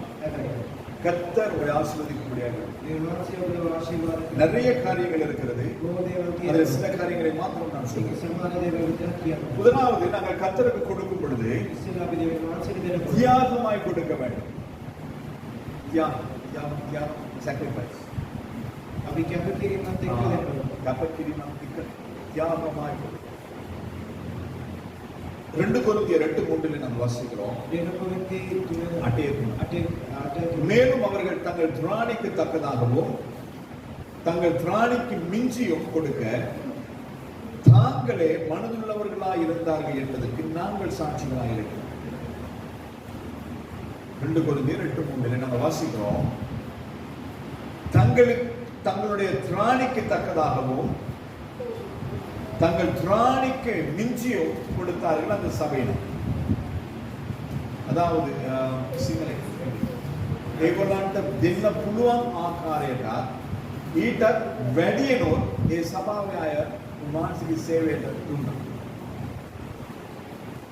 கர்த்தர் உங்களை ஆசீர்வதிக்கும்படியாக මේ වහන්සේගේ ආශිර්වාද நிறைய காரியங்கள் இருக்கிறது. බොහෝ දේවල් அதில் තියෙනවා. சில காரியங்களை மாத்திரம் நான் ඒක சொல்றேன். සමාන දේවල් විතර කියනවා. முதலாவது, நாங்கள் கர்த்தருக்கு கொடுக்கும் பொழுது ඉස්සෙල්ලා අපි මේ වහන්සේට දෙන්න தியாகமாய் கொடுக்க வேண்டும். தியாகம், தியாகம், தியாகம், sacrifice. අපි කැපකිරීමත් එක්ක දෙන්න. கப்பக்கிரினம் தியாகமாய் கொடுக்க. 2 கொரிந்தியர் 2:3 நாம் வாசிக்கிறோம். දෙන කොරින්ති 8 8 மேலும் அவர்கள் தங்கள் திராணிக்கு தக்கதாகவும் தங்கள் திராணிக்கு மிஞ்சியும் கொடுக்க தாங்களே மனதுள்ளவர்களாய் இருந்தார்கள் என்பதற்கு நாங்கள் சாட்சிகளாக இருக்கிறோம். 2 கொரிந்தியர் 8:3 நம்ம வாசிக்கிறோம். தங்களுடைய திராணிக்கு தக்கதாகவும் தங்கள் திராணிக்கு மிஞ்சியும் கொடுத்தார்கள் அந்த சபையினர். අදාවද සිංහලෙන් ඒගොල්ලන්ට දෙන්න පුළුවන් ආකාරයට ඊට වැඩියනොත් ඒ සභාවේ අය උන්වහන්සේගේ සේවයට දුන්නා.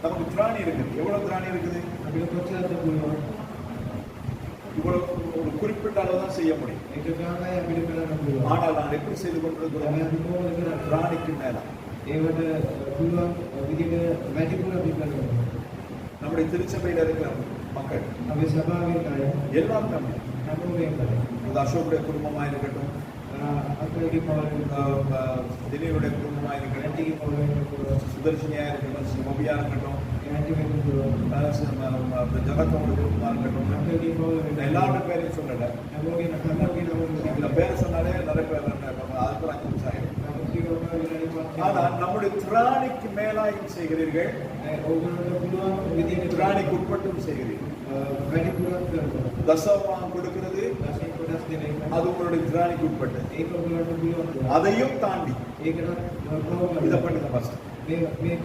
நமக்கு திராணி இருக்குது. எவ்வளவு திராணி இருக்குது? අපිට කොච්චරද පුළුවන්? இவ்வளவு ஒரு குறிப்பிட்ட அளவு தான் செய்ய முடியும். ඒක ගානයි අපිට කරන්න පුළුවන්. ஆனால் நான் எப்படி செய்து கொண்டிருக்கிறோம்? අපි කොහොමද කරන්නේ? திராணிக்கு மேல ඒවට පුළුවන් විදිහට වැඩිපුර අපි කරනවා. நம்முடைய திருச்சபையில் இருக்கிற மக்கள் අපි සභාවේ අය எல்லாரும் தமிழ். හැමෝම කරා. அது அசோக்குடைய குடும்பமாக இருக்கட்டும், අපේ පවුලේ தினேருடைய குடும்பமாக இருக்கட்டும், ඇන්ටිගේ පවුලේ சுதர்ஷினியா இருக்கட்டும், சிவபியா இருக்கட்டும், ඇන්ටි වෙන්න පුළුවන්. ஜகத்தோட குடும்பமாக இருக்கட்டும், අපේ පවුලේ எல்லாரோட பேரையும் சொல்லல. හැමෝගේ නම இந்த பேரை சொன்னாலே நிறைய பேர் அதுக்கு 5 நிமிஷம் ஆயிடும். ஆனால் நம்முடைய திராணிக்கு மேலாயும் செய்கிறீர்கள், ඕගොල්ලන්ට පුළුවන් විදිහට திராணிக்கு உட்பட்டும் செய்கிறீர்கள். වැඩිපුරක් කරනවා. தசமபாகம் கொடுக்கிறது දශම කොටස් දෙන එක. அது உங்களுடைய திராணிக்கு உட்பட்டது. ඒක ඔයගොල්ලන්ට පුළුවන්. அதையும் தாண்டி ඒකටත් ප්‍රෝග්‍රෑම් இதை பண்ணுங்க ஃபர்ஸ்ட்.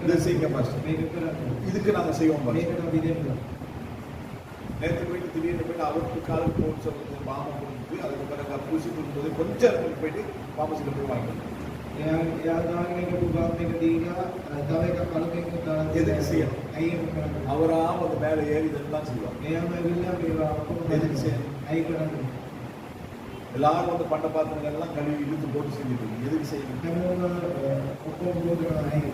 இதை செய்யுங்க ஃபர்ஸ்ட். මේක කරන්න. இதுக்கு நாங்க செய்வோம் ஃபர்ஸ்ட். මේකට අපි දෙන්න. நேற்று போயிட்டு திடீர்னு போயிட்டு அவருக்கு காலுக்கு போட்டு சொல்றது பாம்பை கொடுத்து அதுக்கு பிறகு பூசி கொடுக்கும்போது கொஞ்சம் இடத்துக்கு போயிட்டு பாம்பசில போய் வாங்கிக்கணும். එයා දාගෙන එක පුබාත් එක දීලා තව එකක් කලකින් දාලා எதுக்கு செய்யணும்? අයියම කරන්නේ. அவரா வந்து மேலே ஏறி இதெல்லாம் செய்வாங்க. එයාම ඇවිල්ලා මේවා ඔක්කොම எதுக்கு செய்யணும்? අයි කරන්නේ. எல்லாரும் வந்து பண்ட பாத்திரங்கள் எல்லாம் கழுவி இழுத்து போட்டு செஞ்சுட்டு இருக்கு. எதுக்கு செய்யணும்? හැමෝම ඔක්කොම බෝධන අයි.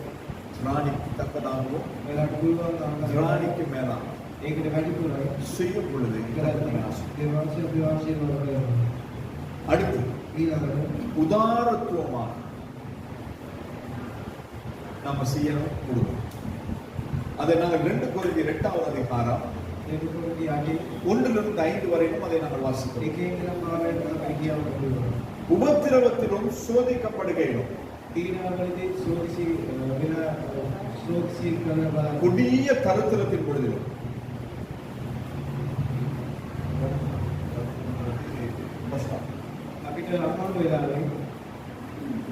திராணிக்கு தக்கதாகவும் එයාට පුළුවන් තරම් திராணிக்கு மேலாக ඒකට වැඩිපුරයි. செய்யும் பொழுது කරන්නේ. ඒ වාසිය කරනවා. அடுத்து ඊළඟට உதாரத்துவமாக நம்ம செய்யணும் கொடுக்கணும். அதை நாங்கள் 2 கொரிந்தியர் 8வது அதிகாரம் ඒක පොඩි යටි 1லிருந்து 5 வரைக்கும் அதை நாங்கள் வாசிக்கிறோம். එකේ ඉඳලා පාරට අපිට කියවන්න පුළුවන්. உபத்திரவத்திலும் சோதிக்கப்படுகையிலும் තීරණවලදී සෝදිසි වෙන සෝදිසි කරන බලන්න கொடிய தரித்திரத்தின் பொழுதிலும் අපිට අමාරු වෙලාවේ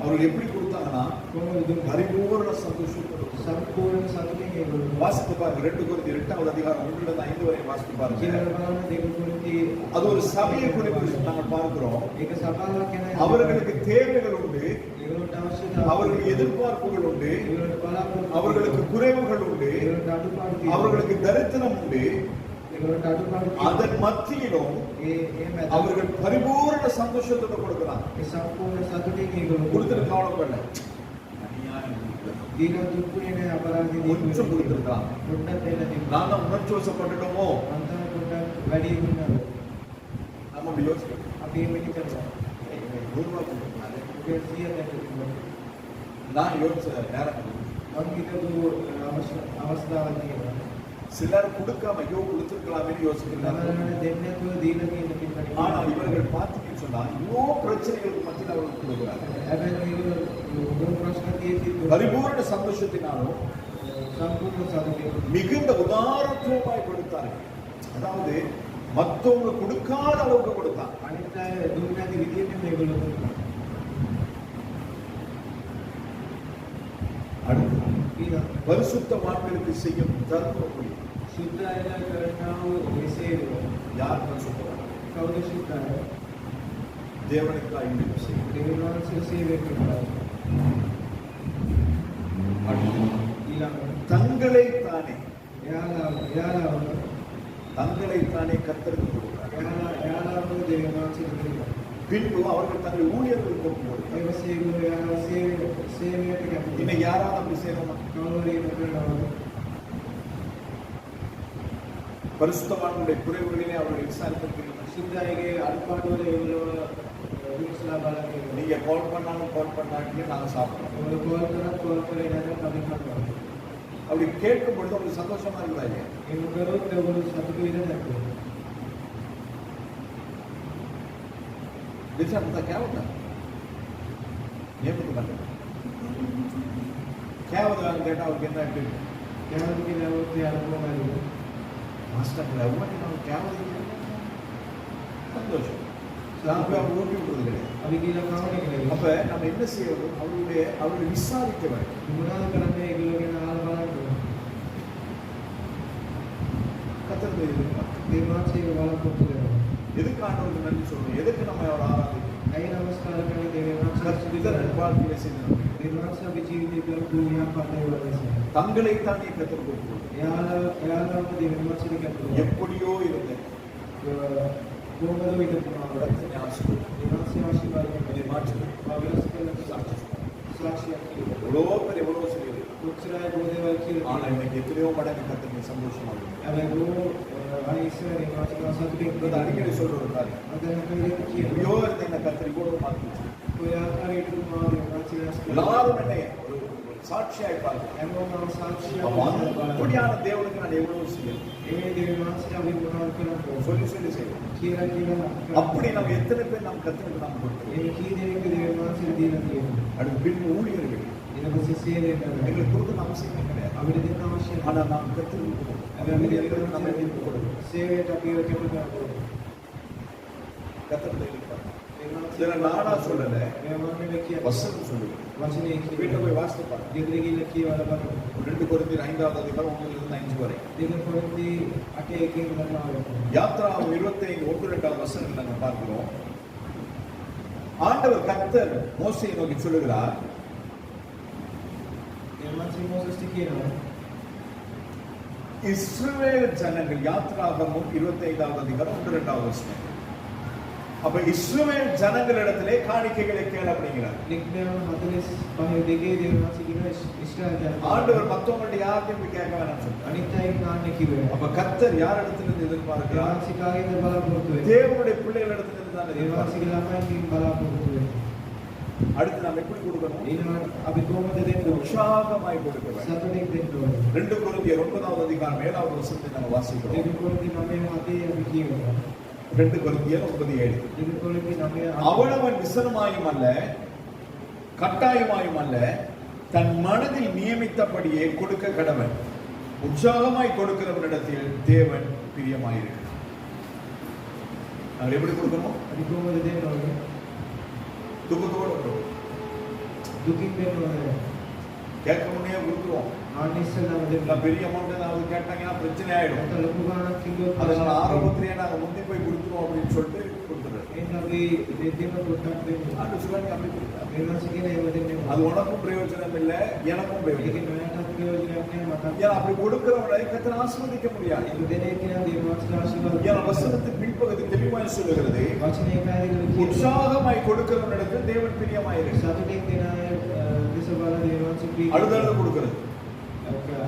அவர்கள் எப்படி கொடுத்தாங்கன்னா කොහොමද දුන්නේ? பரிபூர்ண சந்தோஷத்தோடு සම්පූර්ණ සතුටින් ඒගොල්ලෝ வாசித்து பாருங்க. 2 கொரிந்தியர் 8வது அதிகாரம் 1லிருந்து 5 வரை வாசித்து பாருங்க. කියලා බලන්න දෙක තුනදී அது ஒரு சபையை குறித்து நாங்கள் பார்க்கிறோம். ඒක සභාවක් ගැන அவர்களுக்கு தேவைகள் உண்டு. ඒගොල්ලන්ට அவர்களுக்கு எதிர்பார்ப்புகள் உண்டு, அவர்களுக்கு குறைவுகள் உண்டு, அவர்களுக்கு தரித்திரம் உண்டு. அதன் மத்தியிலும் அவர்கள் பரிபூர்ண சந்தோஷத்தோட கொடுக்கிறாங்க. கொடுத்துட்டு கவலைப்படல, கொஞ்சம் கொடுத்திருக்காங்க. நான் தான் உணர்ச்சி வசப்பட்டுட்டோமோ நம்ம அப்படி யோசிக்கிறோம். நான் யோசிச்ச நேரம் சிலர் கொடுக்காம ஐயோ கொடுத்திருக்கலாமே யோசிக்கிறாங்க. ஆனா இவர்கள் பார்த்தீங்கன்னு சொன்னா இவ்வளோ பிரச்சனைகளுக்கு மத்தியில் அவர்கள் கொடுக்கிறாங்க. பரிபூர்ண சந்தோஷத்தினாலும் மிகுந்த உதாரத்துவமாய் கொடுத்தார்கள். அதாவது மற்றவங்க கொடுக்காத அளவுக்கு கொடுத்தாங்க. அடுத்து பரிசுத்த வாழ்க்கைக்கு செய்யும் தர்ம பலி. யார் பரிசுத்தவான்? தேவனுக்காய் தங்களை தானே கர்த்தருக்கு கொடுக்கிறார். பின்பு அவர்கள் தங்கள் ஊழியர்களுக்கு இன்னைக்கு யாராவது அப்படி செய்யணுமா? பரிசுத்தவான்களுடைய குறைவுகளிலே அவர்கள் விசாரித்திருக்கிறீர்கள். நீங்க கால் பண்ணாலும் கால் பண்ணாங்க நாங்க சாப்பிடுறோம். அப்படி கேட்கும் பொழுது உங்களுக்கு சந்தோஷமா இருக்குதா இல்லையா? क्या होता ये तो बता क्या होता है डेटा और कितना एक्टिव क्या होता है वो तैयार हो गया मास्टर है वो नहीं क्या होता है संतोष நான் போய் அவங்க ஓட்டி விடுறது அதுக்கு இல்லை காவலிக்கிறேன். அப்போ நம்ம என்ன செய்யணும்? அவருடைய விசாரிக்க வேண்டும். மூணாவது கடமை எங்களுடைய 4 வாரம் கத்தர் செய்ய வாழ போட்டுக்கிறோம். எதுக்கு ஆண்டவருக்கு நன்றி சொல்லணும்? எதுக்கு நம்ம அவர் ஆராதிக்கணும்? கை நமஸ்காரங்களை வாழ்க்கையை செய்யணும். தங்களை தானே கத்தர் கொடுக்கணும். எப்படியோ இருந்தேன் எத்தனையோ மடங்கு கத்தனை சந்தோஷமாக அடிக்கடி சொல்ற ஒரு காரியம். எப்படியோ இருந்த இந்த கத்தரி கூட மாற்றிச்சு. எல்லாரும் என்னை சாட்சியாய் பார்க்கிறேன். அப்படியான தேவனுக்கு நான் எவ்வளவு செய்யணும் சொல்லி சொல்லி செய்யணும். அப்படி நம்ம எத்தனை பேர் நாம் கத்தனுக்கு நாம் கொடுக்கிறோம். அடுத்து பின் ஊழியர்கள் எங்களுக்கு கொடுக்க அவசியமே கிடையாது. ஆனா நாம் கத்தனுக்கு நானா சொல்லல வசனம் சொல்லுங்க. வீட்டை போய் வாசித்து பாருங்க. 2 கொரிந்தியர் 5வது அதிகாரம் 1-5 வரை. யாத்ராகமம் 25:1-2 வசனங்கள் நாங்க பார்க்கிறோம். ஆண்டவர் கர்த்தர் மோசேயை நோக்கி சொல்லுகிறார், இஸ்ரவேல் ஜனங்கள் யாத்ராகமம் 25வது அதிகாரம் 1-2 வசனம். அப்ப இஸ்ரவேல் ஜனங்களிடத்திலே காணிக்கைகளை கேள அப்படிங்கிறார். ஆண்டவர் மத்தவங்களுடைய யாருக்கும் கேட்க வேணாம் சொல்றார். அப்ப கர்த்தர் யார் இடத்திலிருந்து எதிர்பார்க்கிறார்? தேவனுடைய பிள்ளைகளிடத்திலிருந்து தான் எதிர்பார்க்கிறார். அடுத்து நாம் எப்படி கொடுக்கணும்? உற்சாகமாய் கொடுக்க வேண்டும். 2 கொரிந்தியர் 9வது அதிகாரம் 7வது வசனத்தை நம்ம வாசிக்கிறோம். 2 கொரிந்தியர் 9:7. அவனவன் விசனமாயும் அல்ல கட்டாயமாயும் அல்ல தன் மனதில் நியமித்தபடியே கொடுக்க கடவன். உற்சாகமாய் கொடுக்கிறவனிடத்தில் தேவன் பிரியமாயிருக்கிறார். நாங்கள் எப்படி கொடுக்கணும்? துக்கத்தோடு கேட்க முடியே கொடுத்துருவோம். பெரிய அமௌண்ட் ஏதாவது கேட்டாங்கன்னா பிரச்சனை ஆயிடும். அதனால ஆரம்பத்திலேயே நாங்கள் முந்தி போய் கொடுத்துருவோம் அப்படின்னு சொல்லிட்டு கொடுத்துருவோம். අපි දෙන්නම පොට්ටක් දෙන්න. ஆண்டு சொல்றாங்க அப்படி கொடுத்தாரு. දේවාංශ කියන ඒව දෙන්නේ. அது உனக்கும் பிரயோஜனம் இல்லை, எனக்கும் ඒක பிரயோஜனம் இல்லை. නොයටත් ප්‍රයෝජනයක් නෑ මට. ஏன் அப்படி கொடுக்கிறவரை கர்த்தர் ஆசீர்வதிக்க முடியாது. ඒක දෙන එක කියන දේවාංශ ආශිර්වාද. ஏன் வசனத்தின் பின்பகுதி தெளிவாய் சொல்லுகிறது, වචනේ කාර්යවල කියන உற்சாகமாய் கொடுக்கிறவனிடத்தில் தேவன் பிரியமாயிருக்கிறார். සතුටින් දෙන අය දෙස බල දේවාංශ ප්‍රීතිය. அழுதழுது கொடுக்கிறது,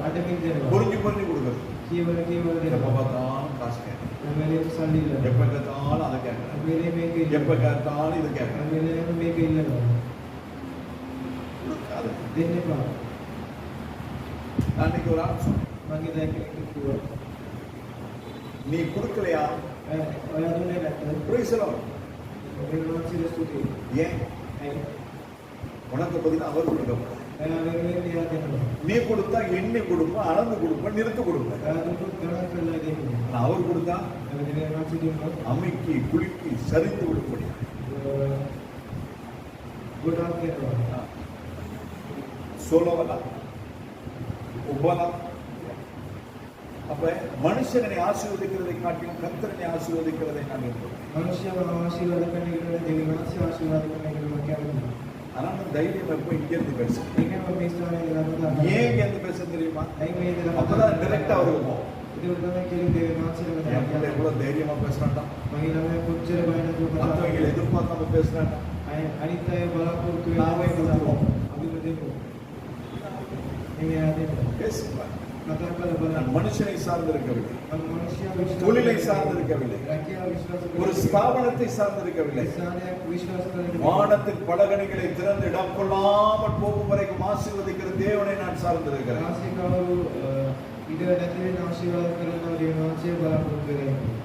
අඩමින් දෙනවා. பொறிஞ்சு பொறிஞ்சு கொடுக்கிறது. කියවල எப்ப දෙනවා. பார்த்தாலும் காசு கேட்கறது, වෙලෙම සල්ලි ඉල්ලනවා. எப்ப கேட்டாலும் அதை கேட்கறது, වෙලේ මේක எப்ப கேட்டாலும் இது கேட்கறது. වෙලෙම මේක ඉල්ලනවා. கொடுக்காது. දෙන්න එපා. நான் இன்னைக்கு ஒரு ஆள் சொன்னேன், මගේ දැන් කෙනෙක් කිව්වා நீ கொடுக்கலையா? ඔයා දුන්නේ නැත්නම් praise the Lord. දේවාංශ ස්තුතියි. ஏன்? ඇයි? உனக்கு பதிலா அவர் கொடுக்க. ඔයා වෙනුවෙන් එයා දෙනවා. நீ கொடுத்தா எண்ணி கொடுப்பேன், அளந்து கொடுப்பேன், நிறுத்து கொடுப்பேன். ඔයා දුන්නොත් ගණන් කරලා දෙන්නේ. ஆனா அவர் கொடுத்தா ඒක දේවාංශ දුන්නොත් அமைக்கி குலுக்கி சரிந்து விடும்படி. ගොඩක් කරනවා. சொல்லவலாம் உபலம். அப்ப மனுஷனை ஆசீர்வதிக்கிறதை காட்டிலும் கர்த்தரை ஆசீர்வதிக்கிறதை நான் இருக்கிறேன். මනුෂ්‍යව ආශිර්වාද කරන එකට දේවාංශ ආශිර්වාද කරන එකට මම කියන්නේ. ஆனா நான் தைரியம் எப்போ இங்க இருந்து பேசுறேன். ඒකම මේ ස්ථානයේ ඉඳලා ஏன் இங்க இருந்து பேச தெரியுமா? ඇයි මේ ඉඳලා அப்பதான் டைரக்டா வருவோம். ඒක තමයි කියන්නේ දේවාංශයට என் பிள்ளை எவ்வளவு தைரியமா பேசுறான்டா, මගේ ළමයා කොච්චර බය නැතුව කතා மற்றவங்களை எதிர்பார்க்காம பேசுறான்டா. අනිත් අය බලාපොරොත්තු நாமே கொடுத்துருவோம். අපි දෙමු. මේ ආදෙන්න. பேசுவார். කතා කරලා බලන්න. நான் மனுஷனை சார்ந்திருக்கவில்லை, මනුෂ්‍ය විශ්වාස தொழிலை சார்ந்திருக்கவில்லை, රැකියාව විශ්වාස ஒரு ஸ்தாபனத்தை சார்ந்திருக்கவில்லை. ස්ථානයක් විශ්වාස කරන வானத்தின் பலகணிகளை திறந்து இடம் கொள்ளாமல் போகும் வரைக்கும் ஆசீர்வதிக்கிற தேவனை நான் சார்ந்திருக்கிறேன். ආශිර්වාදවරු ඉඩ නැති වෙන ආශිර්වාද කරන දේවාංශය බලාපොරොත්තු වෙනවා.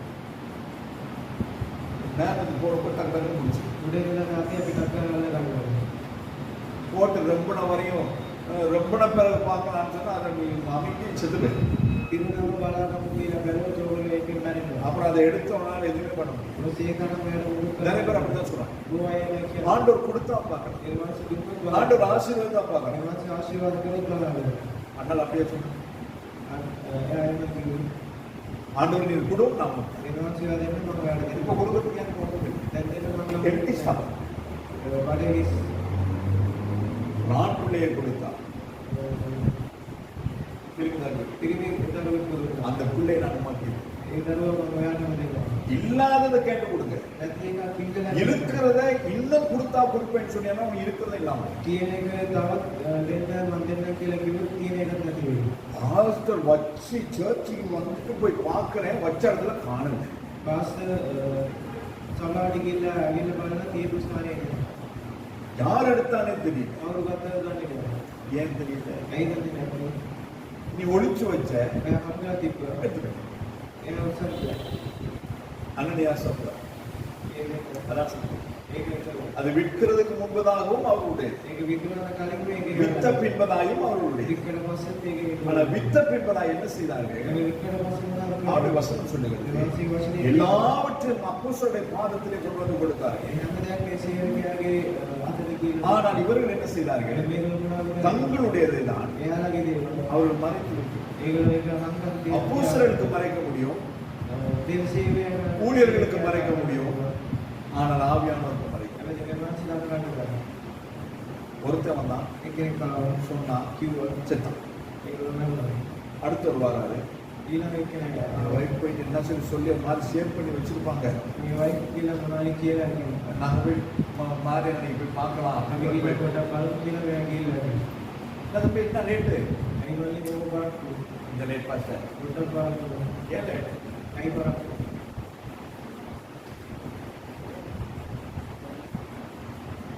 நேரத்துக்கு போறப்ப டக்கு முடிச்சு උඩ ඉඳලා අපි කතා කරලා ගන්නවා. போட்டு ரொம்பன வரையும் ரொம்பன பிறகு பார்க்கலாம்னு சொன்னா அதை நீ அமைக்கி செத்துட்டு ඉන්නම බලාගමු කියලා බැලුවොත් ඕගොල්ලෝ ඒකෙන් මැරෙනවා. அப்புறம் அதை எடுத்தோம்னால எதுவுமே பண்ண முடியும். මොකද ඒකනම් ඔයාලා උඩ நிறைய பேர் அப்படிதான் சொல்றாங்க. ගෝවයම කියලා ஆண்டவர் கொடுத்தா பார்க்கணும், දේවාංශ දුන්නොත් බලන්න. ஆண்டவர் ஆசீர்வாதம் பார்க்கணும். දේවාංශ ආශිර්වාද කරොත් බලන්න. அண்ணல் அப்படியே சொன்னாங்க, එයා එන්න කිව්වේ ஆண்டவர் நீர் கொடு நாம දේවාංශය දෙන්න මම ඔයාලට දෙන්න. இப்ப கொடுக்கறதுக்கு எனக்கு ஒண்ணும் இல்லை. දැන් දෙන්න මම எம்டி ஸ்டாப். බඩේ நான் பிள்ளையை கொடுத்தா இருக்குதாங்க. පිරිමි දරුවෙක් දුන්නා. அந்த பிள்ளை நான் மாற்றிடுவேன். ඒ දරුවා මම ඔයාලටම දෙනවා. இல்லாததை கேட்டு கொடுங்க. නැත්නම් ඒක පිටලා இருக்கிறத இன்னும் கொடுத்தா கொடுப்பேன்னு சொன்னீங்கன்னா அவன் இருக்கிறத இல்லாம තියෙන එක තවත් දෙන්න මම දෙන්න කියලා කිව්වොත් තියෙන එකක් නැති වෙයි. பாஸ்டர் வச்சு சர்ச்சுக்கு வந்துட்டு போய் பார்க்கிறேன், வச்ச இடத்துல காணல. පාස්ටර් සමාඩි ගිහලා ඇවිල්ලා බලන තීපු ස්ථානයේ ඉන්නවා. யார் எடுத்தானே தெரியும். කවුරු ගත්තද දන්නේ නැහැ. ஏன் தெரியல? ඇයි දන්නේ නැහැ. நீ ஒளிச்சு வச்ச එයා කපලා තිබ්බා. எடுத்துட்ட. එයා උස්සලා. அனனியா சொல்ற ඒක அது விற்கிறதுக்கு முன்பதாகவும் அவருடைய, ඒක විකුණන කලින් මේක வித்த பின்பதாயும் அவருடைய. වික්කඩ පස්සෙත් ඒක ஆனா විකුණන. வித்த பின்பதாய் என்ன செய்தார்கள்? ඒක වික්කඩ පස්සේ මොනවද அவருடைய කරන්නේ? வசனம் சொல்லுகிறது, දේවාංශික වචනේ எல்லாவற்றையும் அப்போஸ்தலருடைய பாதத்திலே கொண்டு வந்து கொடுத்தார்கள். හැම දෙයක් මේ සේවකයාගේ අතට කියලා. ஆனால் இவர்கள் என்ன செய்தார்கள்? මේගොල්ලෝ මොනවද தங்களுடையதை தான் එයාලගේ දේවල්. அவர்கள் மறைத்து விட்டார்கள். ඒගොල්ලෝ ඒක හංගන් තියෙනවා. அப்போஸ்தலருக்கு மறைக்க முடியும், දේව සේවයන් ஊழியர்களுக்கு மறைக்க முடியும், ஆனால் ஆவியானவருக்கு மறைக்க හැබැයි දේවාංශ දාන්න ගන්න. ஒருத்தன் வந்தான், එකෙක් ආවා சொன்னான், කිව්වා செத்தான். ඒගොල්ලෝ නෑ. அடுத்தவர் வராரு, ඊළඟ එක්කෙනා வைஃப் போயிட்டு என்ன சொல்லி ஒரு மாதிரி சேவ் பண்ணி வச்சிருப்பாங்க. මේ වයිෆ් කියලා මොනවද කියලා කියනවා. நாங்க போய் மாறி அன்னைக்கு போய் பார்க்கலாம் අපි அப்படின்னு ගිහින් போய் පොඩක් බලමු කියලා මෙයා ගිහිල්ලා තියෙනවා. அது போய் என்ன ரேட்டு? ඇයි වලින් මේක බලන්න. இந்த ரேட் பாஸ்டர் පොඩක් බලන්න. ஏன் ரேட்? ඇයි බලන්න.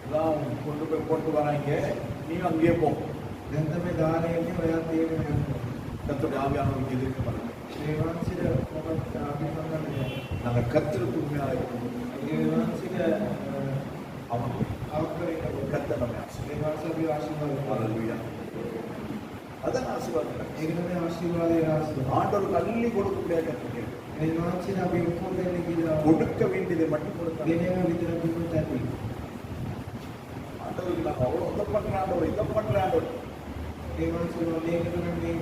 அதான் கொண்டு போய் போட்டு வராங்க, நீயும் அங்கேயே போ. දැන් තමයි දාන එන්නේ ඔයා තේරෙන්නේ නැහැ. கர்த்தருடைய ஆவியானவருக்கு எதிர்க்க பாருங்க. දේවාංශික මොකක්ද අපි සම්බන්ධ நாங்க கர்த்தருக்கு உண்மையாக இருக்கணும். දේවාංශික அவன் අවකරේ கர்த்தர் நம்மை ஆசீர்வதிப்பார். දේවාංශික ආශිර්වාද. ஹல்லேலூயா. அதான் ஆசீர்வாதம். ඒක තමයි ආශිර්වාදයේ රහස. ஆண்டவருக்கு அள்ளி கொடுக்க முடியாத கர்த்தர். දේවාංශික අපි උපෝර දෙන්නේ කියලා கொடுக்க வேண்டியதை மட்டும் கொடுத்தாங்க. දෙනේම විතර දුන්නොත් ඇති. ஆண்டவருக்கு நாங்க அவ்வளோ இதை பண்ற ஆண்டவர், இதை பண்ற ஆண்டவர். දේවාංශික මේක කරන මේක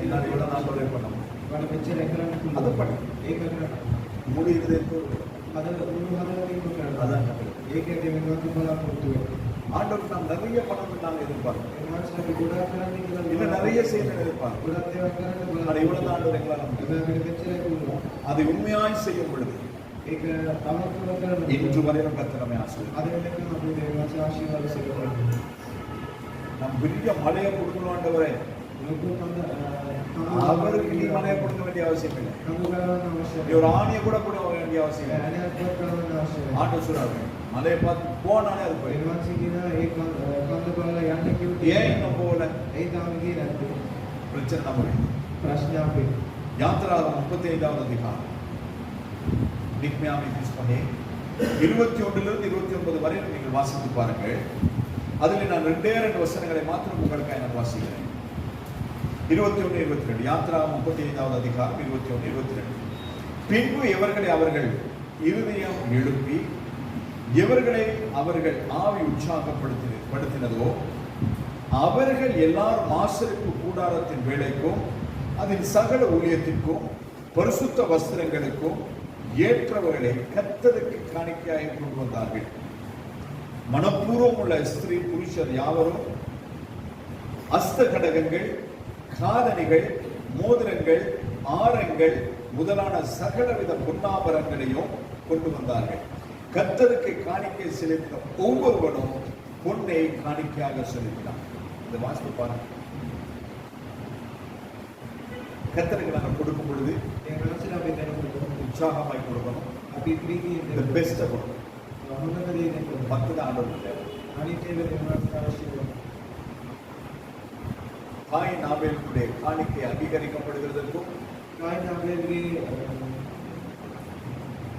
என்னால இவ்வளவு நாள் කරන பண்ண முடியும். වල මෙච්චර කරන්න அது පුළුවන්. பண்ணு. ඒක කරන්න. முடியுது என்று අද උණු හදලා තියෙනවා. அதான் கத்துக்கிறது. ඒකට වෙනවාගේ බලාපොරොත්තු වෙනවා. ஆண்டவர் நாம் நிறைய பண்ணணும் நாங்க எதிர்பார்க்கிறோம். එනාට අපි ගොඩාක් කරන්න කියලා இன்னும் நிறைய செய்யணும் எதிர்பார்க்கிறோம். ගොඩක් දේවල් කරන්න அது බලාපොරොත්තු இவ்வளவு ஆண்டவர் எங்களால் முடியும். වෙනවා. අපිට මෙච්චර පුළුවන්. அதை உண்மையாய் செய்யும் பொழுது ඒක තමතුල කරන්න இன்று வரையிலும் கர்த்தர் நம்மை ஆசீர்வதிப்பார். අද වෙනකන් අපි දේවාසේ ආශිර්වාද සිදුවනවා. நம் பெரிய மலையை கொடுக்கணும் ஆண்டவரே, ලොකු කඳ அவருக்கு நீ மலையை கொடுக்க வேண்டிய அவசியம் இல்லை. කඳු ගලවන්න අවශ්‍ය நீ ஒரு ஆணியை கூட கொடுக்க வேண்டிய அவசியம் இல்லை. නැහැ. අනේක් ගලවන්න අවශ්‍ය නැහැ. ஆண்டவர் சொல்றாரு, மலையை பார்த்து போனாலே அது போயிடும். වෙනවාසේ කියන ඒ කඳ බලලා යන්න කිව්වොත් ஏன் இன்னும் போகல? ඒ තාම ගියේ නැත්තේ. பிரச்சனை நம்முடைய ප්‍රශ්න අපේ. யாத்திராகமம் 35வது அதிகாரம் நிக்மியாவை తీసుకొని 21 29 வரை நீங்கள் வாசித்து பாருங்கள். அதில் நான் ரெண்டே வசனங்களை மாத்திரம் உங்களுக்காக நான் வாசிக்கிறேன். 21 22 யாத்திராகமம் 35வது அதிகாரம் 21 22. பின்பு இவர்களை அவர்கள் இருதயம் எழுப்பி எவர்களை அவர்கள் ஆவி உற்சாகப்படுத்தினதோ அவர்கள் எல்லாரும் ஆசரிப்பு கூடாரத்தின் வேலைக்கும் அதன் சகல ஊழியத்திற்கும் பரிசுத்த வஸ்திரங்களுக்கும் ஏற்றவர்களை கர்த்தருக்கு காணிக்கையாக கொண்டு வந்தார்கள். மனப்பூர்வம் உள்ள ஸ்திரீ புருஷர் யாவரும் அஸ்த கடகங்கள், காதணிகள், மோதிரங்கள், ஆரங்கள் முதலான சகலவித பொன்னாபரங்களையும் கொண்டு வந்தார்கள். கர்த்தருக்கு காணிக்கை செலுத்தின ஒவ்வொருவனும் பொன்னை காணிக்கையாக செலுத்தினார். இந்த வாசிப்பு பாருங்க. கர்த்தருக்கு நாங்கள் கொடுக்கும் பொழுது එනාට අපි දැනගන්න உற்சாகமாய் கொடுக்கணும். අපි ප්‍රීතියෙන් இந்த பெஸ்ட்டை கொடுக்கணும். හොඳම දේ දෙන්න. பக்தி ஆண்டவர் தேவை. අනිත් ඒවා දෙන්නත් අවශ්‍ය වෙනවා. காயின் ஆபேலுடைய காணிக்கை அங்கீகரிக்கப்படுகிறதற்கும் කායින් අපේගේ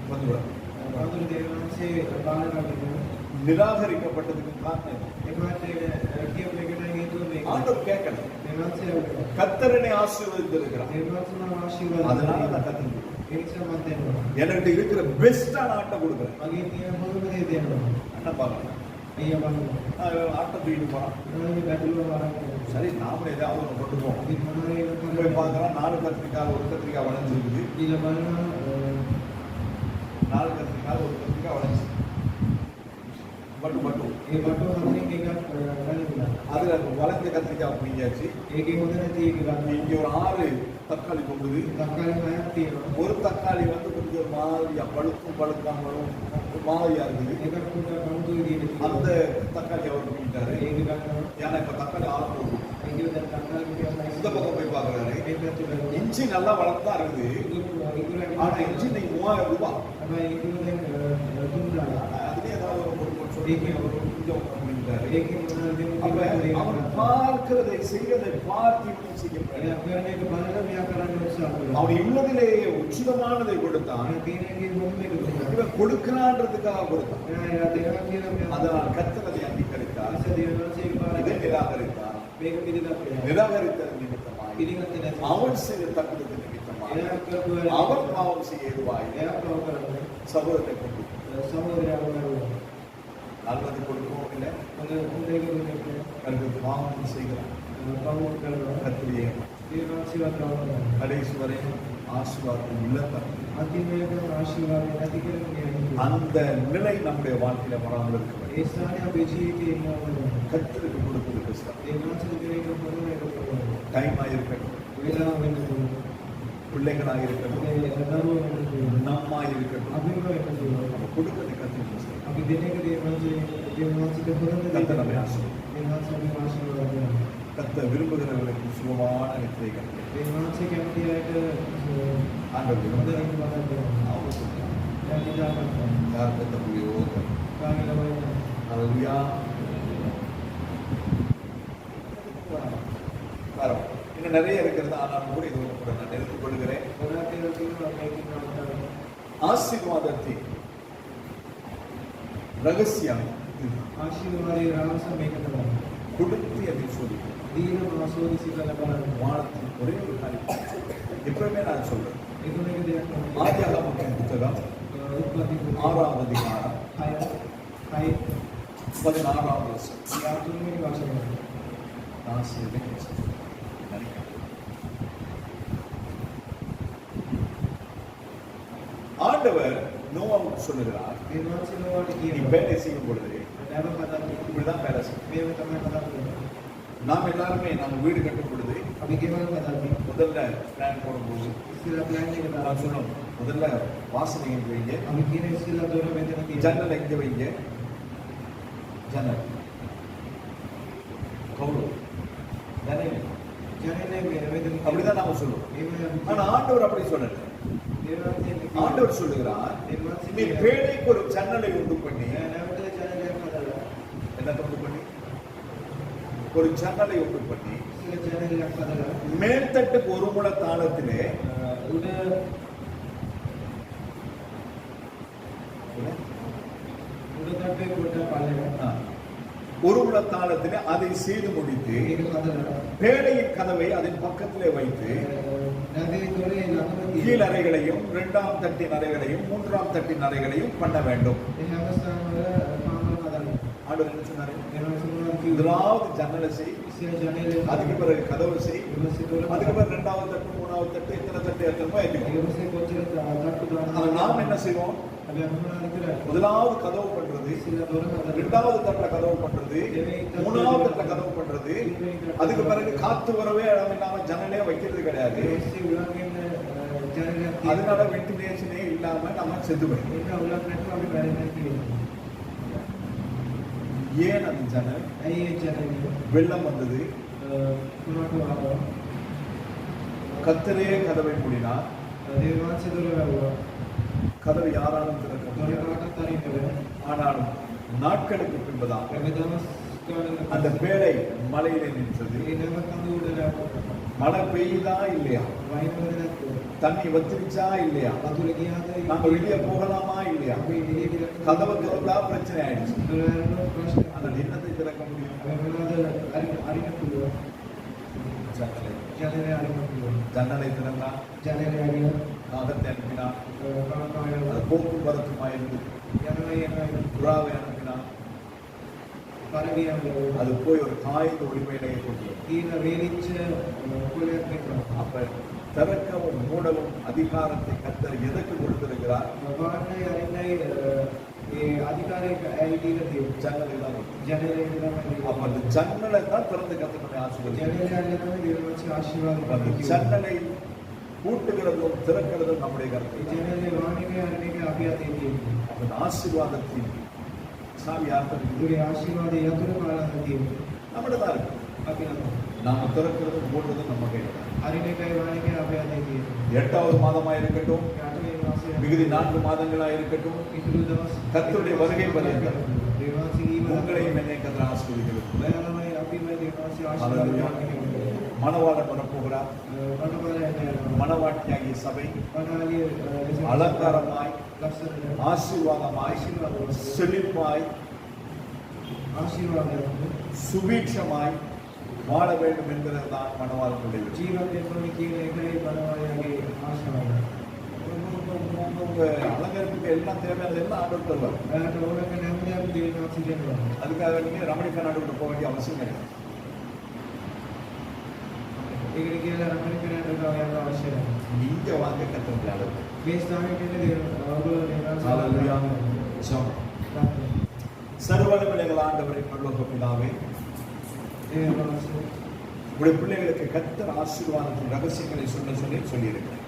வந்துடுவார். වඳුරු දේවාංශයේ බාලකමින් நிராகரிக்கப்பட்டதுக்கும் காரணம் என்ன? එමාට කියපු එකට හේතුව මේක. ஆண்டவர் கேட்கணும். දේවාංශය கர்த்தரனை ஆசீர்வதித்திருக்கிறார். දේවාංශන ආශිර්වාද. அதனால நான் கத்தருக்கு ඒ නිසා මම දෙන්නවා. என்கிட்ட இருக்கிற பெஸ்டான ஆட்டை கொடுக்குறேன். මගේ තියෙන හොඳම දේ දෙන්නවා. என்ன பார்க்கலாம்? අයියා බලන්න. ஆட்டை தூக்கிட்டு போறான். මම බැටළුව වරක්. சரி, நாம ஏதாவது ஒன்று கொண்டு போவோம். අපි මොනවාරි போய் பார்க்கலாம். 4 கத்திரிக்காய் ஒரு கத்திரிக்காய் வளைஞ்சிருக்குது. ඊළ බලනවා 4 கத்திரிக்காய் ஒரு கத்திரிக்காய் வளைஞ்சு பட்டு ඒ බටුව හතරෙන් එකක් ගන්නවා. அதுல வளைஞ்ச கத்திரிக்காய் பிடிச்சாச்சு. ඒකේ හොඳ නැති එක ගන්නවා. இங்க ஒரு 6 தக்காளி கொண்டுது. තක්කාලි හයක් තියෙනවා. ஒரு தக்காளி வந்து கொஞ்சம் ஒரு மாதிரியா பழுக்காமலும் மாதிரியா இருக்குது. ඒකට පොඩ්ඩක් අමුතු විදිහට அந்த தக்காளி அவர் பிடிட்டாரு. ඒක ගන්නවා. ஏன்னா இப்ப தக்காளி 6 போகும். ඒකේ දැන් තක්කාලි இந்த පිටියක් பக்கம் போய் பாக்குறாரு. ඒ පැත්තට ගන්නවා. இஞ்சி நல்லா வளர்ந்தா இருக்குது. ஆனா இஞ்சி இன்னைக்கு 3000 ரூபாய். හැබැයි ඒක දැන් $3. அதுலயே ஏதாவது ஒரு பொருள் சொல்லி அவர் கொஞ்சம் பண்ணிட்டாரு. ඒකේ මොනවද அப்ப දෙන්නේ அவர் பார்க்கிறதை செய்வதை பார்த்து இவனும் செய்யப்படுறார். ඒක අපේ එක බලලා මෙයා කරන්න උත්සාහ කරනවා. அவன் உள்ளதிலேயே உச்சிதமானதை கொடுத்தான். අර තීරණයේ මොන එක දුන්නා. இவன் கொடுக்கிறான்றதுக்காக கொடுத்தான். එයා දෙනවා කියලා මෙයා அதனால் கர்த்தர் அதை அங்கீகரித்தார். ආස දේවනාසේ இதை පාරේ நிராகரித்தார். මේක පිළිගත්තා. நிராகரித்தது நிமித்தமாய் පිළිගත්තේ නැති. அவன் செய்த தகுந்தது நிமித்தமாய் එයා කරපු அவன் பாவம் செய்ய ஏதுவாய் එයා පව කරන්නේ சகோதரத்தை கொண்டு සහෝදරයා වගේ. நல்லது கொடுக்கவும் இல்லை, හොඳ දෙයක් දුන්නේ. கருத்து பாவம் செய்கிறான். පවුල් කරනවා. கத்திரியே දේවාංශිවත් කරනවා. கடைசி வரை ஆசீர்வாதம் உள்ளதான். අන්තිමේට ආශිර්වාද නැති කරන්නේ. அந்த நிலை நம்முடைய வாழ்க்கையில வராமல் இருக்க வேண்டும். ඒ ස්ථානයේ අපේ ජීවිතේ ඉන්නවා. கர்த்தருக்கு கொடுப்பது பெஸ்ட். දේවාංශික දෙයක පොදුනේ කරනවා. டைமா இருக்கட்டும், වේලාව වෙන්න පුළුවන්. பிள்ளைகளாக இருக்கட்டும், ඒ දරුවෝ වෙන්න පුළුවන්. நம்மா இருக்கட்டும், අපිම වෙන්න පුළුවන්. நம்ம கொடுக்கறது கத்திரிக்கை. අපි දෙන එක දේවාංශික පොදුනේ கர்த்தர் நம்மை ஆசீர்வதிப்பார். දේවාංශික ආශිර්වාද වෙනවා. கர்த்தர் விரும்புகிறவர்களுக்கு சுகமான நித்திரை கிடைக்கும். දේවාංශික කැමති අයට ஆண்டவர் හොඳ விரும்புகிறார். ඉන්න බලන්න. அவங்க சொல்றாங்க. එයා නිදාගන්නවා. யார் கர்த்தர் முடியோ කාගේ ළමයි ஹalleluya. வரோம். இன்னும் நிறைய இருக்கிறது, ஆனாலும் கூட இது கூட நான் எடுத்துக் கொள்கிறேன். ගොඩාක් ඒවා තියෙනවා මේකෙන් නවත්තන්න. ஆசீர்வாதத்தின் ரகசியம் இதுதான். ආශිර්වාදයේ රහස මේක තමයි. கொடுத்து அதை சோதிக்கும். දීන ආශෝදිසි කළ බලන්න. வானத்தின் ஒரே ஒரு காரியம் எப்பவுமே நான் சொல்றேன். ඒක මේක දෙයක් තමයි. ஆதியாகமத்தின் புத்தகம் උත්පත්ති 6வது அதிகாரம் 6 16வது வசனம். 13 වෙනි වචනය. நான் செய்தேன் நினைக்கிறேன். ஆண்டவர் நோவாவுக்கு சொல்லுகிறார், මේ වහන්සේ நீ කියනවා வேலை செய்யும் பொழுது නැව කතා இப்படிதான் வேலை செய்யும். මේව තමයි කතා කරන්නේ. நாம் எல்லாருமே நம்ம வீடு கட்டும் பொழுது අපි ගෙවල් කතාදී முதல்ல பிளான் போடும்போது ඉස්සෙල්ලා ප්ලෑන් එක நான் දාලා சொன்னோம், முதல்ல வாசனை எங்க வைங்க, අපි කියන ඉස්සෙල්ලා දොර මෙතන තියෙනවා. ஜன்னல் எங்க வைங்க, ஜன்னல் கௌரவம் ஜன்னல் ජනේලේ මෙතන அப்படிதான் நாம சொல்லுவோம். ඒවයි ஆனா ஆண்டவர் அப்படி சொல்லல. අපි ஆண்டவர் சொல்லுகிறார், நீ பேழைக்கு ஒரு ஜன்னலை உண்டு பண்ணி, නැවත ජනේලයක් හදලා என்ன உண்டு பண்ணி, ஒரு ஜன்னலை உண்டு பண்ணி ඉස්සෙල්ලා ජනේලයක් හදලා மேல்தட்டுக்கு ஒரு முழ தாளத்திலே උඩ තට්ටුවේ කොට පල්ලෙට ஒரு முழ தாளத்திலே அதை செய்து முடித்து ඒක හදලා பேழையின் கதவை அதன் பக்கத்திலே வைத்து නැවේ දොරේ ළඟම கீழ் அறைகளையும் இரண்டாம் தட்டின் அறைகளையும் மூன்றாம் தட்டின் அறைகளையும் பண்ண வேண்டும். ඒ අවස්ථාව වල පාමර හදලා ஆண்டவர் என்ன சொன்னாரு? වෙනස් මොනවද කිව්වේ? முதலாவது ஜன்னலை செய், ඉස්සෙල්ලා ජනේලේ அதுக்கு பிறகு கதவு செய், ඊපස්සේ දොර அதுக்கு பிறகு இரண்டாவது தட்டு மூணாவது தட்டு இத்தனை தட்டு எத்தனை ஏற்றுக்கோ. ඊපස්සේ කොච්චර තට්ටු ஆனா நாம் දානවා என்ன செய்வோம்? අපි අනුමාන කරලා முதலாவது கதவு பண்றது, ඉස්සෙල්ලා දොර හදලා இரண்டாவது தட்டுல கதவு பண்றது, மூணாவது தட்டுல கதவு பண்றது, அதுக்கு பிறகு காத்து வரவே இடம் இல்லாம ஜன்னலே வைக்கிறது கிடையாது. ඊපස්සේ උලංගෙන් ජනේලයක් அதனால வென்டிலேஷனே இல்லாம நம்ம செத்து போயிடும். ඒක උලක් නැතුව අපි බැරිලා තියෙනවා. ஏன் அந்த ஜன்னல்? ඇයි ඒ ජනේලේ வெள்ளம் வந்தது, කුණාට ආවා. கர்த்தரே கதவை மூடினார். දේවාංශ දොර වැවුවා. கதவை யாராலும் திறக்க දොර முடியாது. කාටත් අරින්න බැහැ. ஆனாலும் நாட்களுக்கு பின்பதாக හැම දවස් ගානකට அந்த பேழை மலையிலே நின்றது. ඒ නැව කඳු උඩ වැවුවා. மழை பெய்யுதா இல்லையா, වයින්වල නැත්නම් தண்ணி வத்திருச்சா இல்லையா, වතුර ගියාද நாம வெளியே போகலாமா இல்லையா, අපි එළියට ගිහලා கதவை திறந்தா பிரச்சனை ஆயிடுச்சு. දොර ඇරෙනවා ප්‍රශ්න. அந்த தினத்தை திறக்க முடியும். අපි මොනවද අරින්න පුළුවන්. ஜன்னலை ජනේලේ අරින්න පුළුවන්. ஜன்னலை திறந்தா ජනේලේ අරින්න காகத்தை அனுப்பினா, කනකාය அது போக்கும் வரத்துமா இருந்து යනවා புறாவை அனுப்பினா, පරිවියම් அது போய் ஒரு காய்ந்த ஒளிமையிலேயே கொண்டு வரும். ඊන වේලිච්ච කුලයක් වෙනවා. அப்ப திறக்கவும் மூடவும் அதிகாரத்தை கர்த்தர் எதற்கு கொடுத்திருக்கிறார்? වහන්නයි අරින්නයි ඒ අධිකාරියක ඇයි දීලා තියෙන්නේ. ஜன்னலை தான் கொடுத்திருக்கிறார். ජනේලේ තමයි அப்ப அந்த ஜன்னலை தான் திறந்து கர்த்தருடைய ஆசீர்வாதம். ජනේලේ අරින්න තමයි දේවාංශ ආශිර්වාද அப்ப அந்த ஜன்னலை பூட்டுகிறதும் திறக்கிறதும் நம்முடைய ඒ கருத்து. ජනේලේ වාහනේ අරින්න එක අපි අතේ තියෙන්නේ. அப்ப இந்த ஆசீர்வாதத்தின் சாவி யார்கிட்ட இருக்கு? ඒ ආශිර්වාදයේ යතුරු කාලයක් තියෙන්නේ. நம்மகிட்ட தான் இருக்கு. අපි නම நாம திறக்கிறதும் மூடுறதும் நம்ம கையில தான். අරින්න එකයි වාහනේ අපි අතේ තියෙන්නේ. 8வது மாதமா இருக்கட்டும், යාටේ මාසය மிகுதி 4 மாதங்களா இருக்கட்டும், ඉතුරු දවස් கர்த்தருடைய வருகை பரியந்தம் දේවාංශ ඊව உங்களையும் என்னை கர்த்தர் ஆசீர்வதிக்கிறது. ඔයාලමයි අපි මේ දේවාංශ ආශිර්වාද කරන්නේ. மணவாளன் வரப்போகிறார். වඩවලට යනවා. மணவாட்டியாகிய சபை වනාලිය அலங்காரமாய், ලක්ෂණ ஆசீர்வாதமாய், செழிப்பாய், ආශිර්වාදයක් சுபீட்சமாய் வாழ வேண்டும் என்பதுதான் மணவாளனுடைய வெற்றி. ජීවත් වෙන්න කියන එකයි බලවායගේ ආශාව. உங்க அலங்கரிப்புக்கு எல்லாம் தேவையானது எல்லாம் ஆண்டவர் தருவார். ඔයාලට ඕනක නැම් දෙයක් දේවාංශ දෙනවා. அதுக்காக நீங்க ரமணி கர்நாடகா போக வேண்டிய அவசியம் கிடையாது. ඒකට කියලා රමණී කරන්න ඔයාලට අවශ්‍ය නැහැ. நீங்க வாங்க கர்த்தர் விளையாடுங்க. මේ ස්ථානයේ ඉන්න ஹalleluya. ஜெபம். දේවාංශ சர்வவல்லமையுள்ள ஆண்டவரே, பரலோக பிதாவே, ඒ අවශ්‍ය உடைய பிள்ளைகளுக்கு கர்த்தர் ஆசீர்வாதத்தின் ரகசியங்களை சொல்லியிருக்கிறேன்.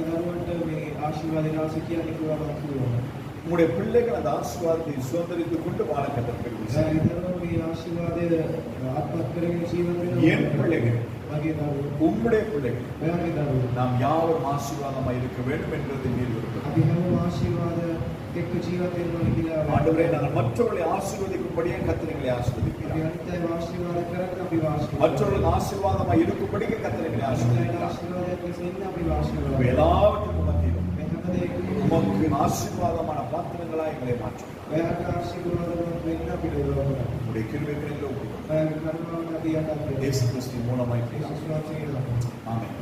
ඉදරුවන්ට මේ ආශිර්වාද රාශිය කියන්නේ කිව්වම කිව්වා. உங்களுடைய பிள்ளைகள் அந்த ஆசீர்வாதத்தை சுதந்திரித்துக் கொண்டு வாழ கர்த்தர் கிருபை செய்யும். ඉදරුවන් මේ ආශිර්වාදය අත්පත් කරගෙන ජීවත් என் වෙනවා. பிள்ளைகள், මගේ දරුවෝ உம்முடைய பிள்ளைகள் ඔයාගේ දරුවෝ நாம் யாவரும் ஆசீர்வாதமாய் இருக்க வேண்டும் என்பதை நீர் விரும்புகிறோம். අපි හැමෝම ආශිර්වාද එක්ක ජීවත් වෙනවා කියලා ஆண்டவரே, நாங்கள் மற்றவர்களை ஆசீர்வதிக்கும்படியே கர்த்தர் எங்களை අපි ஆசீர்வதிக்கிறார். අනිත් අය ආශිර්වාද කරගෙන අපි ආශිර්වාද மற்றவர்களுக்கு ஆசீர்வாதமாய் இருக்கும்படியே கர்த்தர் எங்களை ஆசீர்வதிக்கிறார். ආශිර්වාදයක් ලෙසින් අපි இப்ப ආශිර්වාද எல்லாவற்றுக்கும் மத்தியிலும் මේ හැම දෙයකම உமக்கு ஆசீர்வாதமான பாத்திரங்களா எங்களை மாற்றும். ඔයාට ආශිර්වාදවත් වෙන්න අපිට උදව් කරන්න. உங்களுடைய கிருபைகளை ஒப்புக்கொள்கிறோம். ඔයාගේ කරුණාව අපි යටත් இயேசு கிறிஸ்துவின் மூலமாய் යේසුස් වහන්සේගේ නම. ஆமென்.